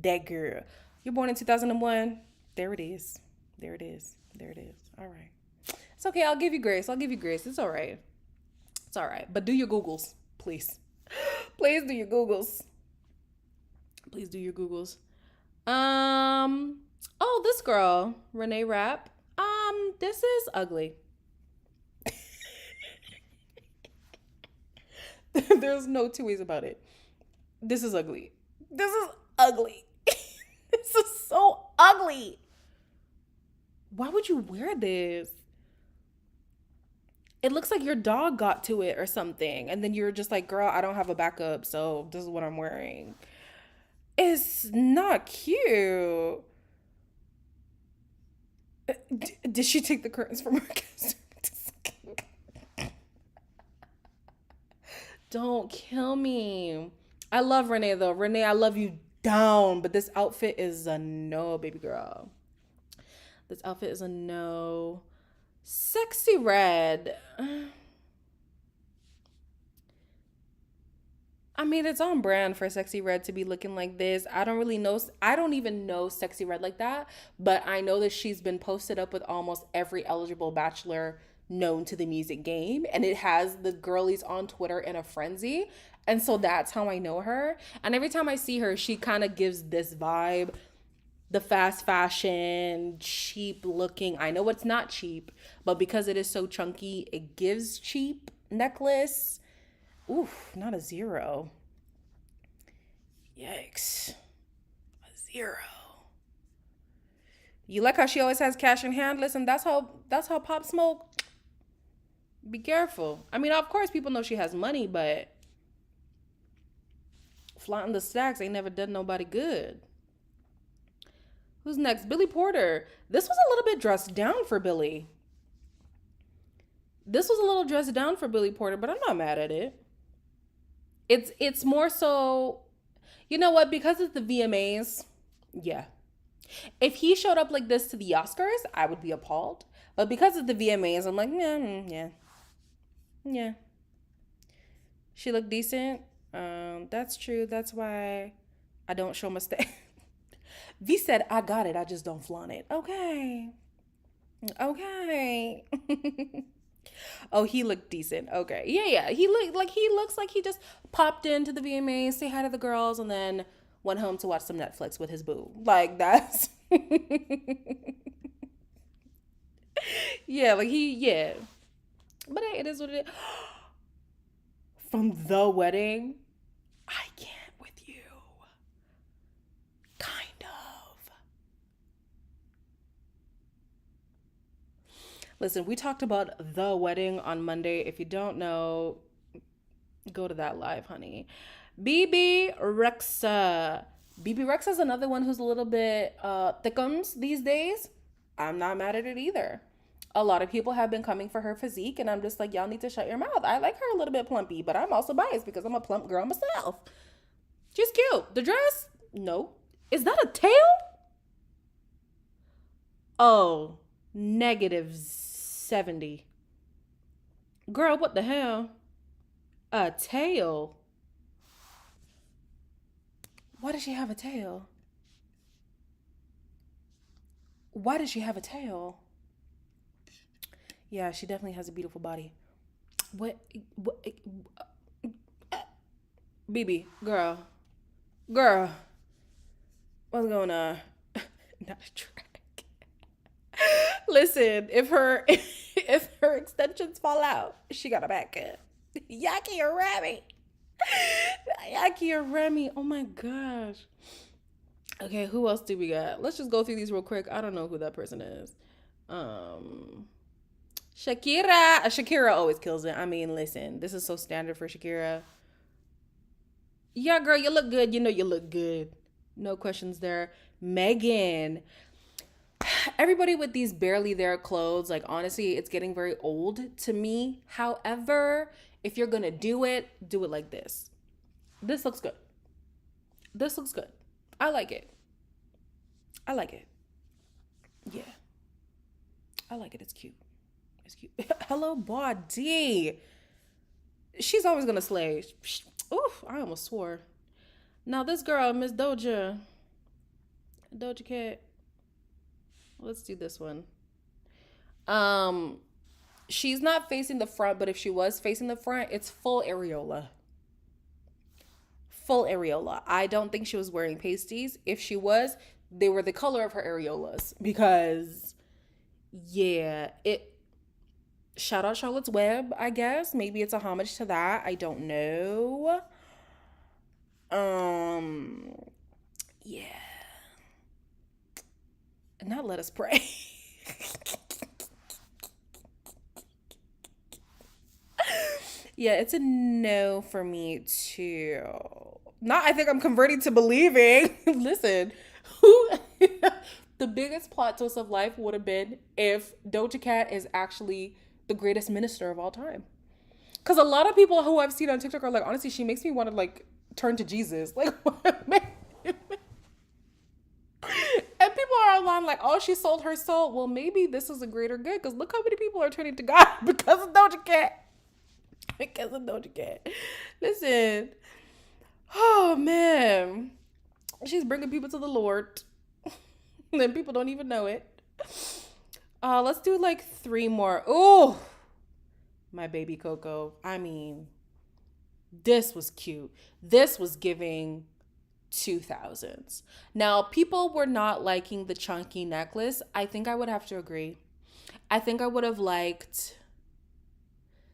that girl. You're born in 2001. There it is. There it is. There it is. All right. It's okay. I'll give you grace. I'll give you grace. It's all right. It's all right. But do your Googles, please. Please do your Googles. Please do your Googles. Um. Oh, this girl, Renee Rapp. This is ugly. There's no two ways about it. This is ugly. This is ugly. This is so ugly. Why would you wear this? It looks like your dog got to it or something. And then you're just like, girl, I don't have a backup, so this is what I'm wearing. It's not cute. Did she take the curtains from her guest? Don't kill me. I love Renee though. Renee, I love you down, but this outfit is a no, baby girl. This outfit is a no. Sexy red. I mean, it's on brand for Sexy Red to be looking like this. I don't really know. I don't even know Sexy Red like that, but I know that she's been posted up with almost every eligible bachelor known to the music game, and it has the girlies on Twitter in a frenzy. And so that's how I know her. And every time I see her, she kind of gives this vibe, the fast fashion, cheap looking. I know it's not cheap, but because it is so chunky, it gives cheap necklace. Oof, not a zero. Yikes. A zero. You like how she always has cash in hand? Listen, that's how Pop Smoke. Be careful. I mean, of course people know she has money, but flaunting the stacks ain't never done nobody good. Who's next? Billy Porter. This was a little bit dressed down for Billy. This was a little dressed down for Billy Porter, but I'm not mad at it. It's more so, you know what? Because it's the VMAs, yeah. If he showed up like this to the Oscars, I would be appalled. But because of the VMAs, I'm like, yeah, yeah. She looked decent. That's true. That's why I don't show my stuff. V said, I got it. I just don't flaunt it. Okay. Okay. Oh, he looked decent. Okay. Yeah. He looks like he just popped into the VMAs, say hi to the girls, and then went home to watch some Netflix with his boo. Like that's yeah, yeah. But hey, it is what it is. From the wedding, I can't with you. Kind of. Listen, we talked about the wedding on Monday. If you don't know, go to that live, honey. BB Rexa. BB Rexa is another one who's a little bit thickums these days. I'm not mad at it either. A lot of people have been coming for her physique, and I'm just like, y'all need to shut your mouth. I like her a little bit plumpy, but I'm also biased because I'm a plump girl myself. She's cute. The dress? No. Is that a tail? Oh, -70. Girl, what the hell? A tail? Why does she have a tail? Why does she have a tail? Yeah, she definitely has a beautiful body. What BB, girl, what's going on? Not a track. Listen, if her extensions fall out, she got a backup. Yaki or Remy. Yaki or Remy. Oh my gosh. Okay, who else do we got? Let's just go through these real quick. I don't know who that person is. Shakira always kills it. I mean, listen, this is so standard for Shakira. Yeah, girl, you look good. You know you look good. No questions there. Megan. Everybody with these barely there clothes, like honestly, it's getting very old to me. However, if you're gonna do it like this. This looks good. This looks good. I like it. I like it. Yeah. I like it. It's cute. It's cute. Hello, body. She's always gonna slay. Oof, I almost swore. Now this girl, Miss Doja Cat. Let's do this one. Um, she's not facing the front, but if she was facing the front, it's full areola. Full areola. I don't think she was wearing pasties. If she was, they were the color of her areolas because yeah, it shout out Charlotte's Web, I guess. Maybe it's a homage to that. I don't know. Um yeah. Now let us pray. Yeah, it's a no for me too. Not I think I'm converting to believing. Listen, who the biggest plot twist of life would have been if Doja Cat is actually the greatest minister of all time. Because a lot of people who I've seen on TikTok are like, honestly, she makes me want to like turn to Jesus. Like, and people are online like, oh, she sold her soul. Well, maybe this is a greater good because look how many people are turning to God because of Doja Cat. Because of Doja Cat. Listen, oh man, she's bringing people to the Lord. And people don't even know it. Let's do like 3 more. Oh, my baby Coco. I mean, this was cute. This was giving 2000s. Now, people were not liking the chunky necklace. I think I would have to agree. I think I would have liked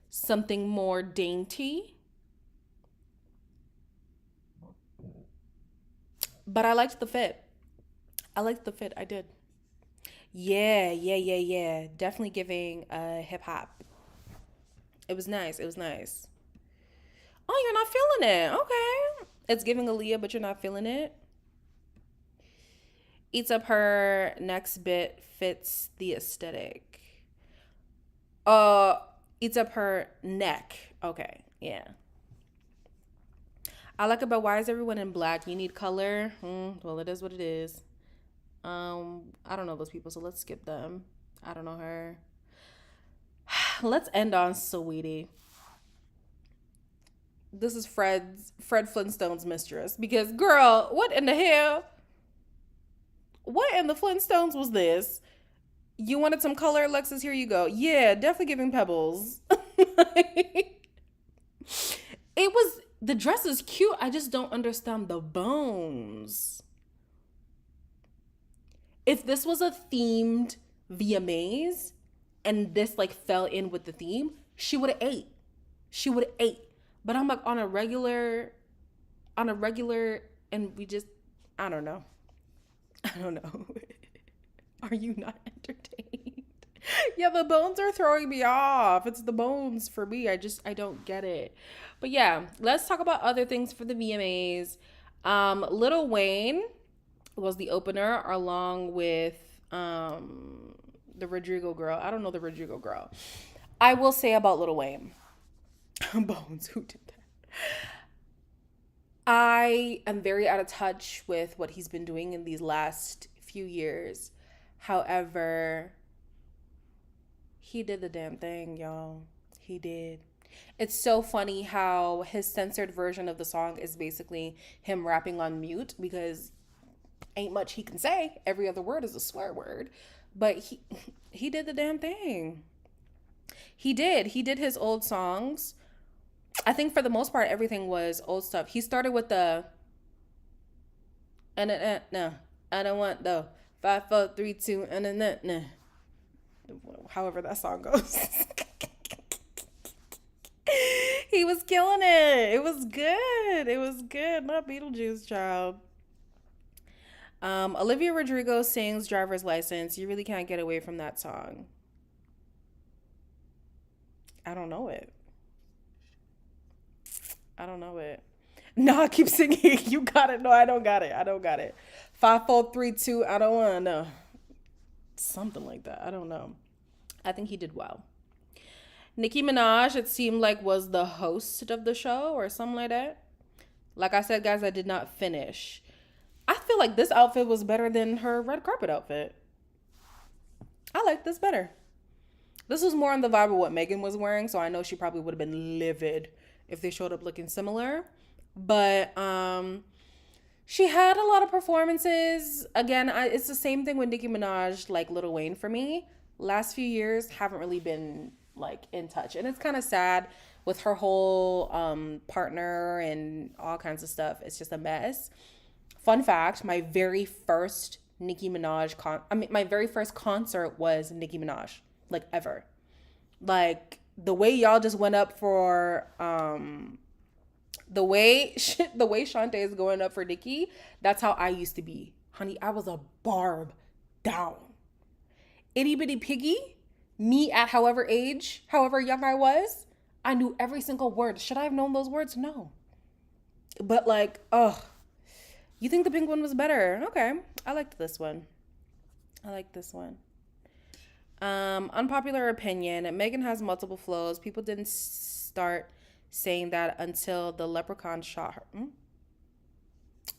something more dainty. But I liked the fit. I liked the fit. I did. Yeah. Definitely giving hip hop. It was nice. It was nice. Oh, you're not feeling it. Okay. It's giving Aaliyah, but you're not feeling it. Eats up her next bit fits the aesthetic. Uh, Eats up her neck. Okay. Yeah. I like about why is everyone in black? You need color. Well, it is what it is. I don't know those people, so let's skip them. I don't know her. Let's end on Saweetie. This is Fred Flintstone's mistress because girl, what in the hell? What in the Flintstones was this? You wanted some color, Alexis? Here you go. Yeah, definitely giving pebbles. It was the dress is cute. I just don't understand the bones. If this was a themed VMAs and this like fell in with the theme, she would have ate. She would have ate. But I'm like on a regular, and we just, I don't know. I don't know. Are you not entertained? Yeah, the bones are throwing me off. It's the bones for me. I don't get it. But yeah, let's talk about other things for the VMAs. Lil Wayne was the opener along with the Rodrigo girl. I don't know the Rodrigo girl. I will say about Lil Wayne. Bones, who did that? I am very out of touch with what he's been doing in these last few years. However, he did the damn thing, y'all. He did. It's so funny how his censored version of the song is basically him rapping on mute because ain't much he can say. Every other word is a swear word. But he did the damn thing. He did. He did his old songs. I think for the most part, everything was old stuff. He started with the, no, I don't want the 5, 4, 3, 2, no. However that song goes. He was killing it. It was good. It was good. Not Beetlejuice, child. Olivia Rodrigo sings Driver's License. You really can't get away from that song. I don't know it. No, I keep singing. You got it. No, I don't got it. 5, 4, 3, 2. I don't want to know. Something like that. I don't know. I think he did well. Nicki Minaj, it seemed like, was the host of the show or something like that. Like I said, guys, I did not finish. I feel like this outfit was better than her red carpet outfit. I like this better. This was more on the vibe of what Megan was wearing, so I know she probably would have been livid if they showed up looking similar. But she had a lot of performances. Again, it's the same thing with Nicki Minaj, like Lil Wayne for me. Last few years haven't really been like in touch. And it's kind of sad with her whole partner and all kinds of stuff. It's just a mess. Fun fact, my very first my very first concert was Nicki Minaj, like ever. Like the way y'all just went up for the way Shantae is going up for Nicki, that's how I used to be. Honey, I was a barb down. Itty bitty piggy, me at however young I was, I knew every single word. Should I have known those words? No. But like, you think the pink one was better? Okay. I liked this one. Unpopular opinion. Megan has multiple flows. People didn't start saying that until the leprechaun shot her.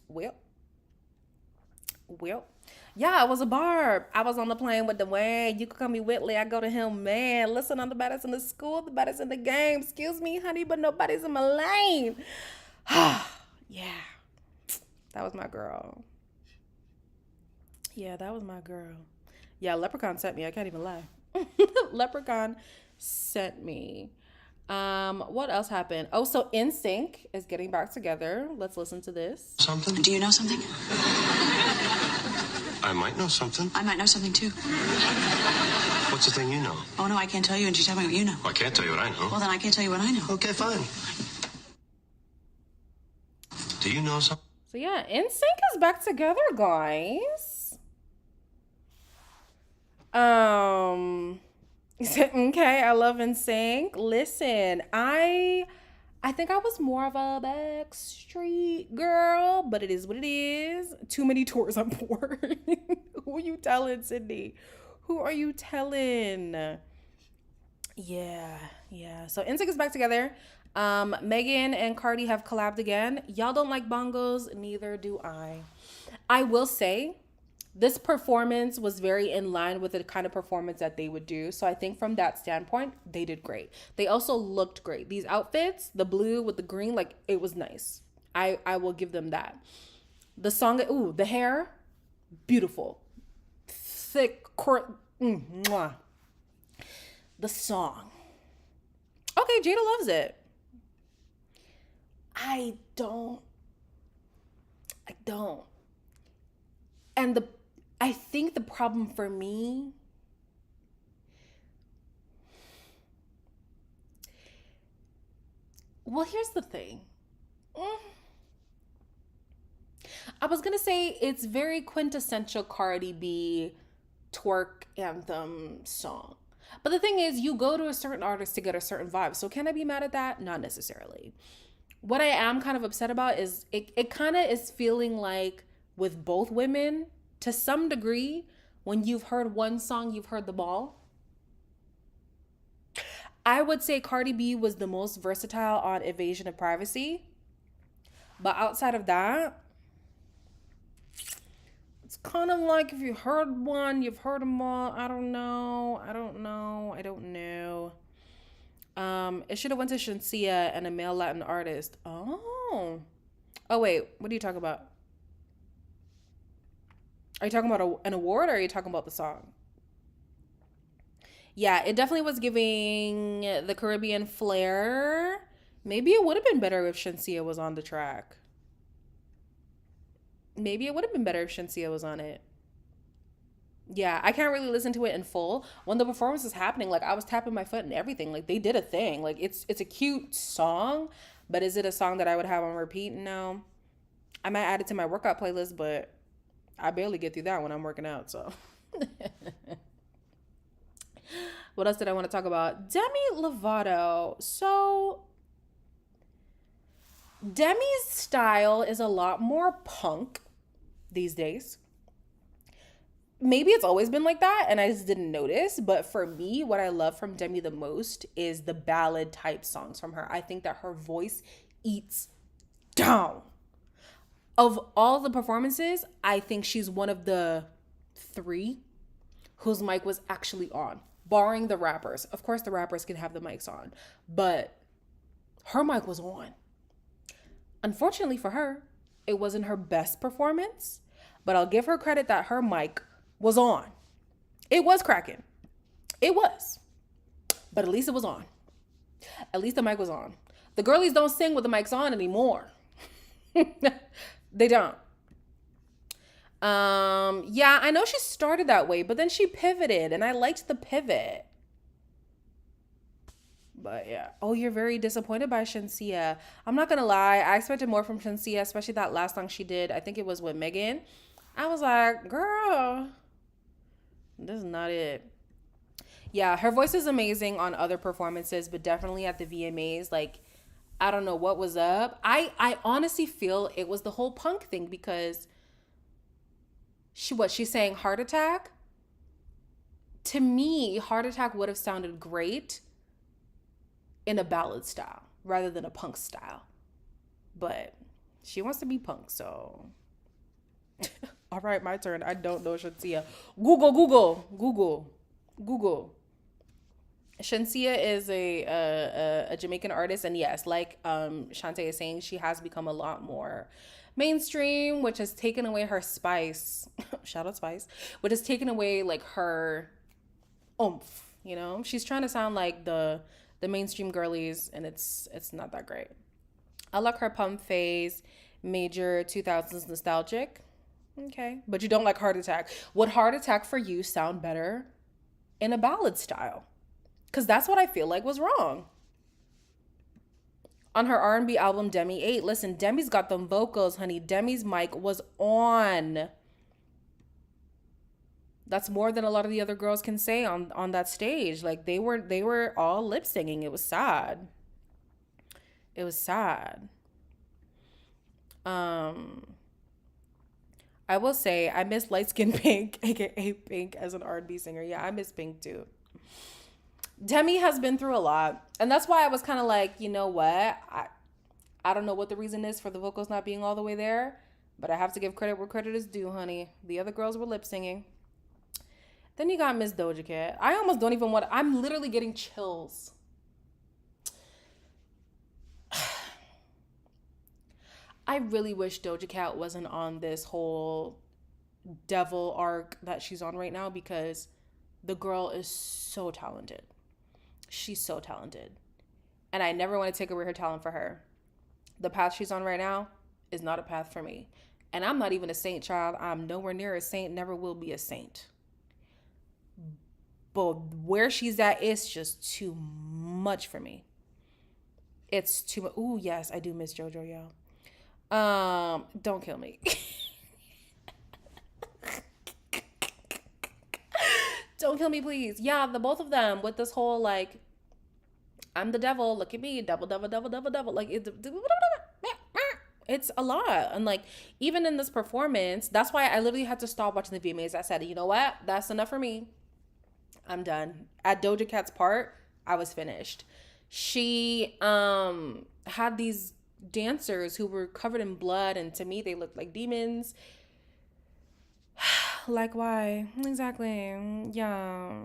Well. Yeah, I was a barb. I was on the plane with Dwayne. You could call me Whitley. I go to him, man. Listen, I'm the baddest in the school, the baddest in the game. Excuse me, honey, but nobody's in my lane. Yeah. That was my girl. Yeah, Leprechaun sent me. I can't even lie. Leprechaun sent me. What else happened? Oh, so NSYNC is getting back together. Let's listen to this. Something? Do you know something? I might know something. I might know something too. What's the thing you know? Oh, no, I can't tell you, and you tell me what you know. Well, I can't tell you what I know. Well, then I can't tell you what I know. Okay, fine. Do you know something? So yeah, NSYNC is back together, guys. Okay, I love NSYNC. Listen, I think I was more of a Backstreet girl, but it is what it is. Too many tours on board. Who are you telling, Sydney? Who are you telling? Yeah. So NSYNC is back together. Megan and Cardi have collabed again. Y'all don't like bongos, neither do I. I will say, this performance was very in line with the kind of performance that they would do. So I think from that standpoint, they did great. They also looked great. These outfits, the blue with the green, like it was nice. I will give them that. The song, the hair, beautiful. Thick, mwah. The song. Okay, Jada loves it. I don't. And I think the problem for me, well, here's the thing. I was going to say it's very quintessential Cardi B twerk anthem song. But the thing is, you go to a certain artist to get a certain vibe. So can I be mad at that? Not necessarily. What I am kind of upset about is it kind of is feeling like with both women, to some degree, when you've heard one song, you've heard them all. I would say Cardi B was the most versatile on Invasion of Privacy. But outside of that, it's kind of like if you heard one, you've heard them all. I don't know. It should have went to Shansia and a male Latin artist. Oh wait, what are you talking about? Are you talking about an award, or are you talking about the song? Yeah, it definitely was giving the Caribbean flair. Maybe it would have been better if Shansia was on the track. Maybe it would have been better if Shansia was on it. Yeah, I can't really listen to it in full. When the performance was happening, like I was tapping my foot and everything. Like they did a thing. Like it's a cute song, but is it a song that I would have on repeat? No. I might add it to my workout playlist, but I barely get through that when I'm working out, so. What else did I want to talk about? Demi Lovato. So Demi's style is a lot more punk these days. Maybe it's always been like that and I just didn't notice, but for me, what I love from Demi the most is the ballad type songs from her. I think that her voice eats down. Of all the performances, I think she's one of the 3 whose mic was actually on, barring the rappers. Of course, the rappers can have the mics on, but Her mic was on. Unfortunately for her, it wasn't her best performance, but I'll give her credit that her mic was on. It was cracking. It was. But at least it was on. At least the mic was on. The girlies don't sing with the mics on anymore. They don't. Yeah, I know she started that way, but then she pivoted and I liked the pivot. But yeah. Oh, you're very disappointed by Shensia. I'm not gonna lie. I expected more from Shensia, especially that last song she did. I think it was with Megan. I was like, girl, this is not it. Yeah, her voice is amazing on other performances, but definitely at the VMAs, like, I don't know what was up. I honestly feel it was the whole punk thing because she's saying heart attack. To me, heart attack would have sounded great in a ballad style rather than a punk style. But she wants to be punk, so. All right, my turn. I don't know Shensia. Google. Shensia is a Jamaican artist, and yes, like Shantae is saying, she has become a lot more mainstream, which has taken away her spice. Shout out Spice, which has taken away like her oomph. You know, she's trying to sound like the mainstream girlies, and it's not that great. I like her pump phase, major 2000s nostalgic. Okay, but you don't like heart attack. Would heart attack for you sound better in a ballad style? Because that's what I feel like was wrong. On her R&B album, Demi 8, listen, Demi's got them vocals, honey. Demi's mic was on. That's more than a lot of the other girls can say on that stage. Like, they were all lip singing. It was sad. It was sad. I will say I miss light skin Pink, aka Pink, as an R&B singer. Yeah, I miss Pink too. Demi has been through a lot, and that's why I was kind of like, you know what? I don't know what the reason is for the vocals not being all the way there, but I have to give credit where credit is due, honey. The other girls were lip singing. Then you got Miss Doja Cat. I almost don't even I'm literally getting chills. I really wish Doja Cat wasn't on this whole devil arc that she's on right now, because the girl is so talented. She's so talented. And I never want to take away her talent for her. The path she's on right now is not a path for me. And I'm not even a saint, child. I'm nowhere near a saint, never will be a saint. But where she's at is just too much for me. It's too much. Ooh, yes, I do miss JoJo, y'all. Don't kill me. Don't kill me, please. Yeah, the both of them with this whole like, I'm the devil, look at me, devil. Like, it's a lot. And like, even in this performance, that's why I literally had to stop watching the VMAs. I said, you know what? That's enough for me. I'm done. At Doja Cat's part, I was finished. She had these dancers who were covered in blood, and to me, they looked like demons. Like, why? Exactly. Yeah.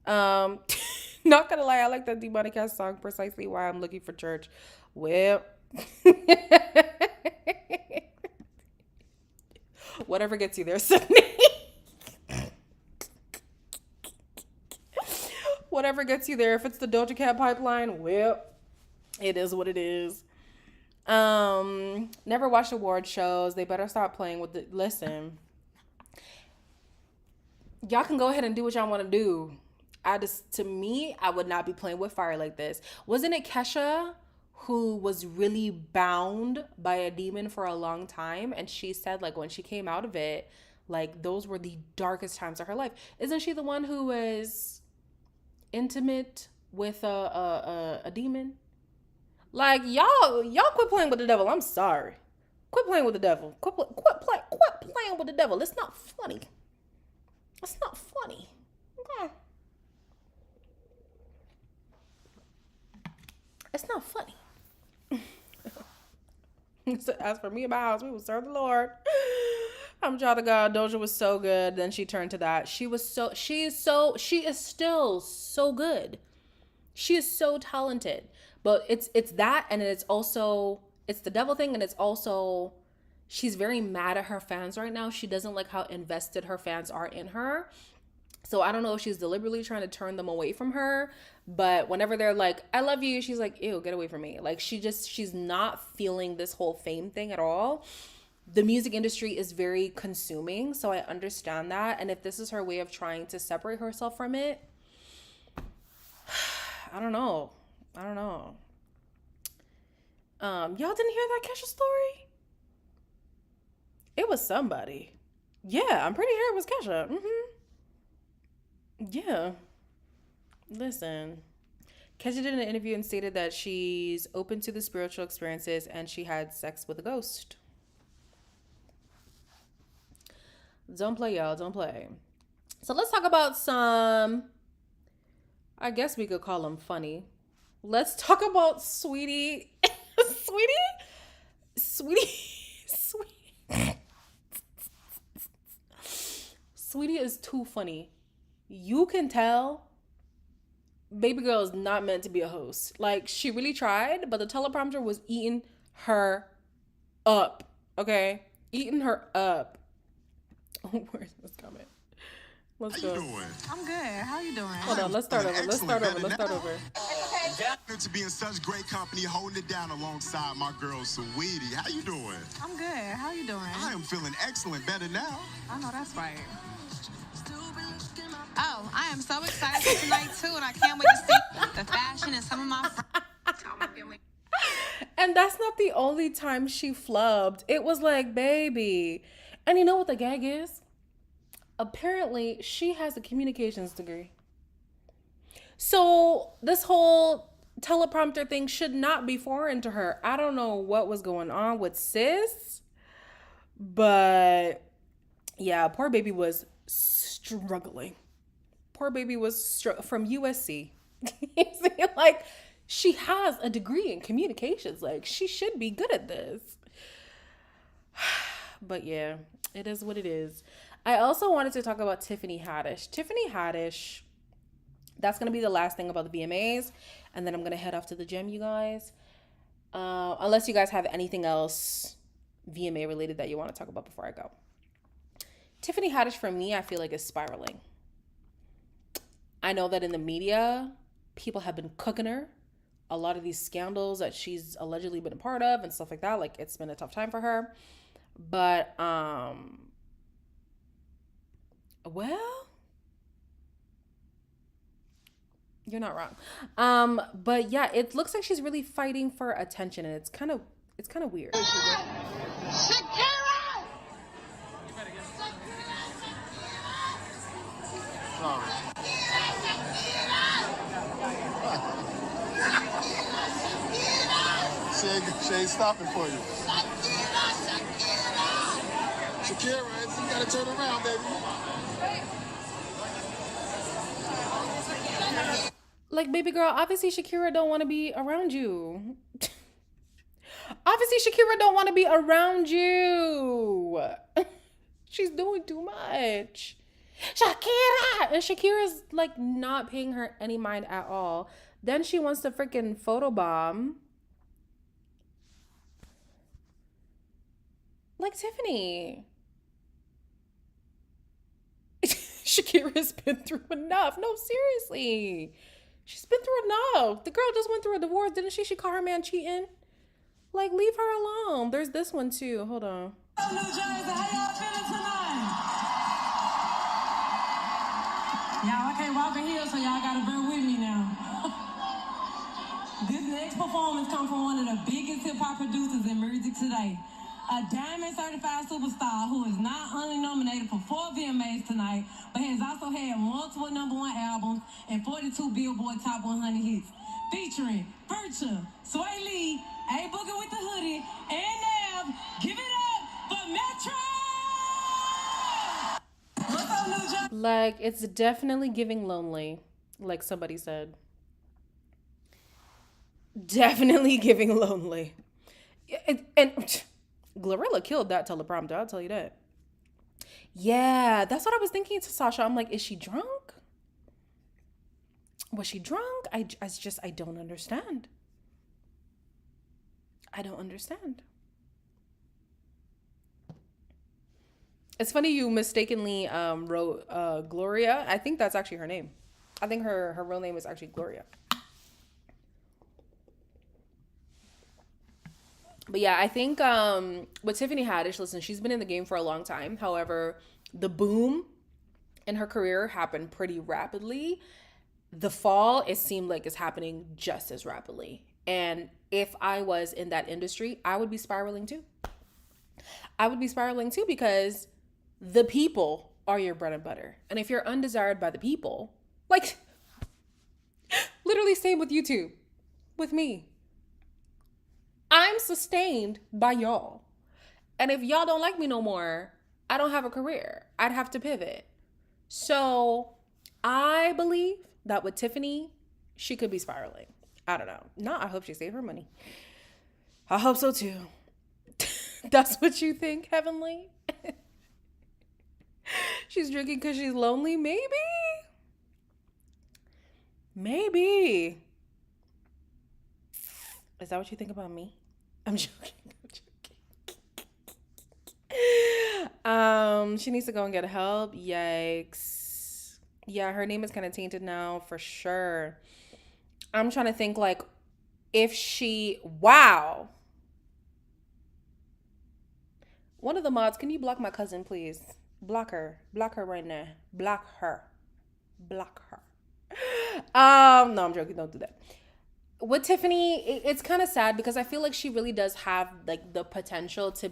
Not gonna lie, I like that Demonic Cast song, Precisely Why I'm Looking for Church. Well, whatever gets you there, Sydney. Whatever gets you there. If it's the Doja Cat pipeline, well, it is what it is. Never watched award shows. They better stop playing with the. Listen, y'all can go ahead and do what y'all want to do. To me, I would not be playing with fire like this. Wasn't it Kesha who was really bound by a demon for a long time? And she said, like, when she came out of it, like, those were the darkest times of her life. Isn't she the one who was intimate with a demon? Like, y'all quit playing with the devil. I'm sorry. Quit playing with the devil. Quit playing with the devil. It's not funny. It's not funny. Okay. It's not funny. So as for me and my house, we will serve the Lord. I'm child of God. Doja was so good. Then she turned to that. She is still so good. She is so talented. But it's that, and it's also it's the devil thing, and it's also she's very mad at her fans right now. She doesn't like how invested her fans are in her. So I don't know if she's deliberately trying to turn them away from her, but whenever they're like, I love you, she's like, ew, get away from me. Like she's not feeling this whole fame thing at all. The music industry is very consuming, so I understand that. And if this is her way of trying to separate herself from it, I don't know. I don't know. Y'all didn't hear that Kesha story? It was somebody. Yeah, I'm pretty sure it was Kesha. Yeah. Listen. Kesha did an interview and stated that she's open to the spiritual experiences and she had sex with a ghost. Don't play, y'all. Don't play. So let's talk about some, I guess we could call them funny. Let's talk about Sweetie. Sweetie is too funny. You can tell baby girl is not meant to be a host. Like, she really tried, but the teleprompter was eating her up. Okay? Eating her up. Where's this comment? Let's go. How you doing? I'm good. How you doing? Hold on, let's start over. Let's start over. Good to be in such great company, holding it down alongside my girl, Sweetie. How you doing? I'm good. How you doing? I am feeling excellent, better now. I know that's right. Oh, I am so excited for tonight too, and I can't wait to see the fashion and some of my friends. And that's not the only time she flubbed. It was like, baby. And you know what the gag is? Apparently, she has a communications degree. So this whole teleprompter thing should not be foreign to her. I don't know what was going on with sis, but yeah, poor baby was struggling. Poor baby was from USC. Like, she has a degree in communications. Like, she should be good at this. But yeah, it is what it is. I also wanted to talk about Tiffany Haddish. Tiffany Haddish, that's going to be the last thing about the VMAs. And then I'm going to head off to the gym, you guys. Unless you guys have anything else VMA related that you want to talk about before I go. Tiffany Haddish, for me, I feel like is spiraling. I know that in the media, people have been cooking her. A lot of these scandals that she's allegedly been a part of and stuff like that, like, it's been a tough time for her. But, well, you're not wrong. But yeah, it looks like she's really fighting for attention, and it's kind of weird. She ain't stopping for you. Shakira, you gotta turn around, baby. Like, baby girl, obviously Shakira don't want to be around you. Obviously Shakira don't want to be around you. She's doing too much. Shakira! And Shakira's like not paying her any mind at all. Then she wants to freaking photobomb. Like, Tiffany. Shakira's been through enough. No, seriously. She's been through enough. The girl just went through a divorce, didn't she? She caught her man cheating. Like, leave her alone. There's this one too. Hold on. New Jersey, how y'all feeling tonight? Y'all, I can't walk in here, so y'all gotta bear with me now. This next performance comes from one of the biggest hip-hop producers in music today. A Diamond certified superstar who is not only nominated for 4 VMAs tonight, but has also had multiple #1 albums and 42 Billboard Top 100 hits. Featuring Virtue, Sway Lee, A Boogie with the Hoodie, and Nav. Give it up for Metro! What's up, New Jersey? Like, it's definitely giving lonely, like somebody said. Definitely giving lonely. And Glorilla killed that teleprompter, I'll tell you that. Yeah, that's what I was thinking to Sasha. I'm like, is she drunk? Was she drunk? I don't understand. I don't understand. It's funny you mistakenly wrote Gloria. I think that's actually her name. I think her real name is actually Gloria. But yeah, I think with Tiffany Haddish, listen, she's been in the game for a long time. However, the boom in her career happened pretty rapidly. The fall, it seemed like, is happening just as rapidly. And if I was in that industry, I would be spiraling too. I would be spiraling too because the people are your bread and butter. And if you're undesired by the people, like literally same with YouTube, with me. I'm sustained by y'all. And if y'all don't like me no more, I don't have a career. I'd have to pivot. So I believe that with Tiffany, she could be spiraling. I don't know. No, I hope she saved her money. I hope so too. That's what you think, Heavenly? She's drinking because she's lonely? Maybe. Maybe. Is that what you think about me? I'm joking. She needs to go and get help. Yikes. Yeah, her name is kind of tainted now for sure. I'm trying to think like if she, wow. One of the mods, can you block my cousin, please? Block her. Block her right now. Block her. Block her. No, I'm joking. Don't do that. With Tiffany, it's kind of sad because I feel like she really does have like the potential to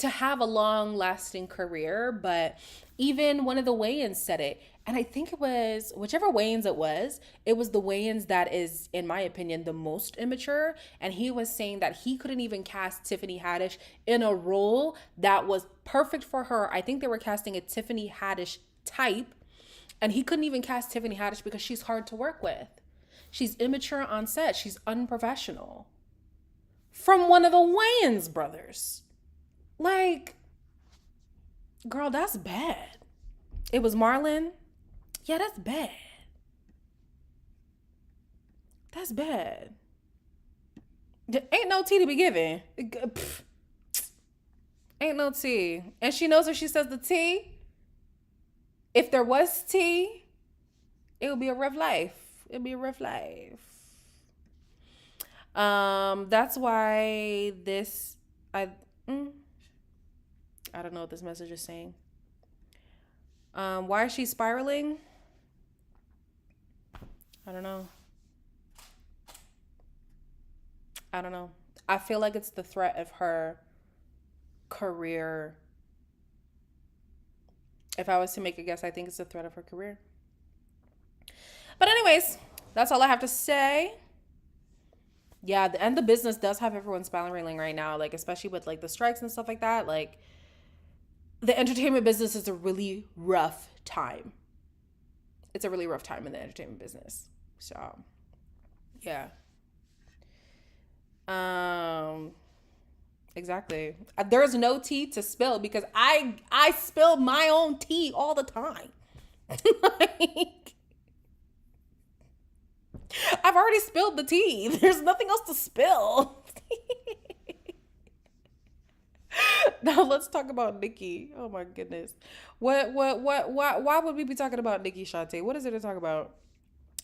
have a long lasting career, but even one of the weigh-ins said it, and I think it was whichever weigh-ins it was the weigh-ins that is, in my opinion, the most immature, and he was saying that he couldn't even cast Tiffany Haddish in a role that was perfect for her. I think they were casting a Tiffany Haddish type, and he couldn't even cast Tiffany Haddish because she's hard to work with. She's immature on set. She's unprofessional. From one of the Wayans brothers. Like, girl, that's bad. It was Marlon. Yeah, that's bad. That's bad. Ain't no tea to be given. Ain't no tea. And she knows if she says the tea, if there was tea, it would be a rough life. It'd be a rough life. That's why this, I don't know what this message is saying. Why is she spiraling? I don't know. I feel like it's the threat of her career. If I was to make a guess, I think it's the threat of her career. But anyways, that's all I have to say. Yeah, and the business does have everyone spiraling right now, like especially with like the strikes and stuff like that. Like the entertainment business is a really rough time. It's a really rough time in the entertainment business. So, yeah. Exactly. There's no tea to spill because I spill my own tea all the time. Like, I've already spilled the tea. There's nothing else to spill. Now let's talk about Nicki. Oh my goodness. Why would we be talking about Nicki Shantae? What is it to talk about?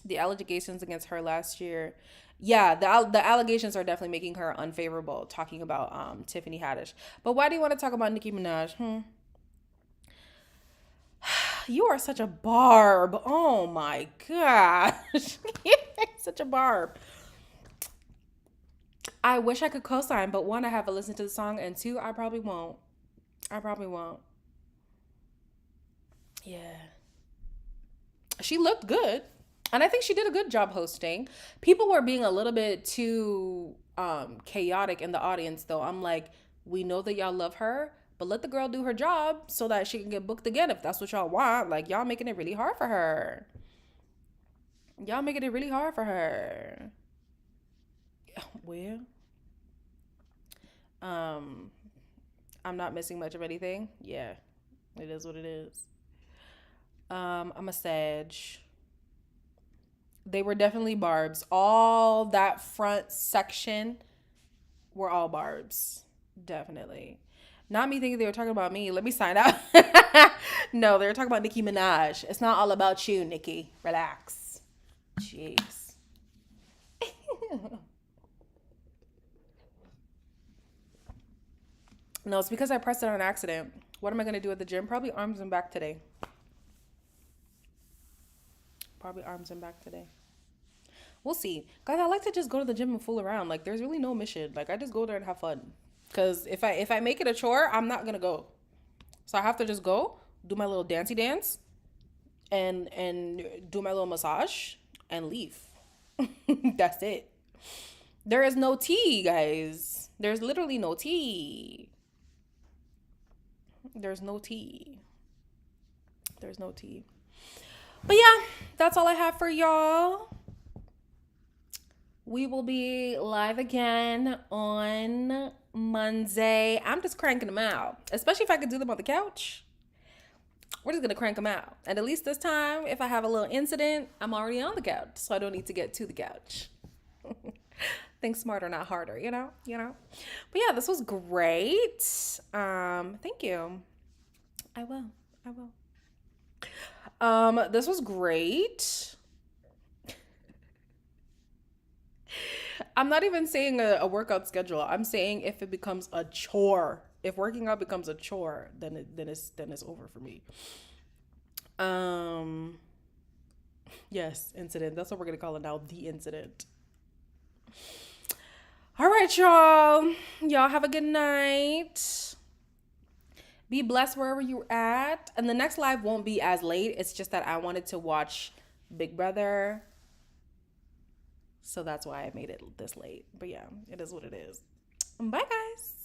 The allegations against her last year. Yeah, the allegations are definitely making her unfavorable, talking about Tiffany Haddish. But why do you want to talk about Nicki Minaj? You are such a barb. Oh my gosh. Such a barb. I wish I could co-sign, but one, I haven't listened to the song, and two, I probably won't. Yeah. She looked good. And I think she did a good job hosting. People were being a little bit too chaotic in the audience, though. I'm like, we know that y'all love her, but let the girl do her job so that she can get booked again if that's what y'all want. Like, y'all making it really hard for her. Well, I'm not missing much of anything. Yeah, it is what it is. I'm a Sag. They were definitely barbs. All that front section were all barbs. Definitely. Not me thinking they were talking about me. Let me sign out. No, they were talking about Nicki Minaj. It's not all about you, Nicki. Relax. Jeez. No, it's because I pressed it on accident. What am I going to do at the gym? Probably arms and back today. Probably arms and back today. We'll see. Guys, I like to just go to the gym and fool around. Like, there's really no mission. Like, I just go there and have fun. Because if I make it a chore, I'm not going to go. So I have to just go, do my little dancey dance, and do my little massage, and leave. That's it. There is no tea, guys. There's literally no tea. There's no tea. There's no tea. But yeah, that's all I have for y'all. We will be live again on Monday. I'm just cranking them out, especially if I could do them on the couch. We're just going to crank them out. And at least this time, if I have a little incident, I'm already on the couch, so I don't need to get to the couch. Think smarter, not harder, you know? But yeah, this was great. Thank you. I will. This was great. I'm not even saying a workout schedule. I'm saying if it becomes a chore, if working out becomes a chore, then it's over for me. Yes, incident. That's what we're gonna call it now, the incident. All right, y'all. Y'all have a good night. Be blessed wherever you're at. And the next live won't be as late. It's just that I wanted to watch Big Brother. So that's why I made it this late. But yeah, it is what it is. Bye, guys.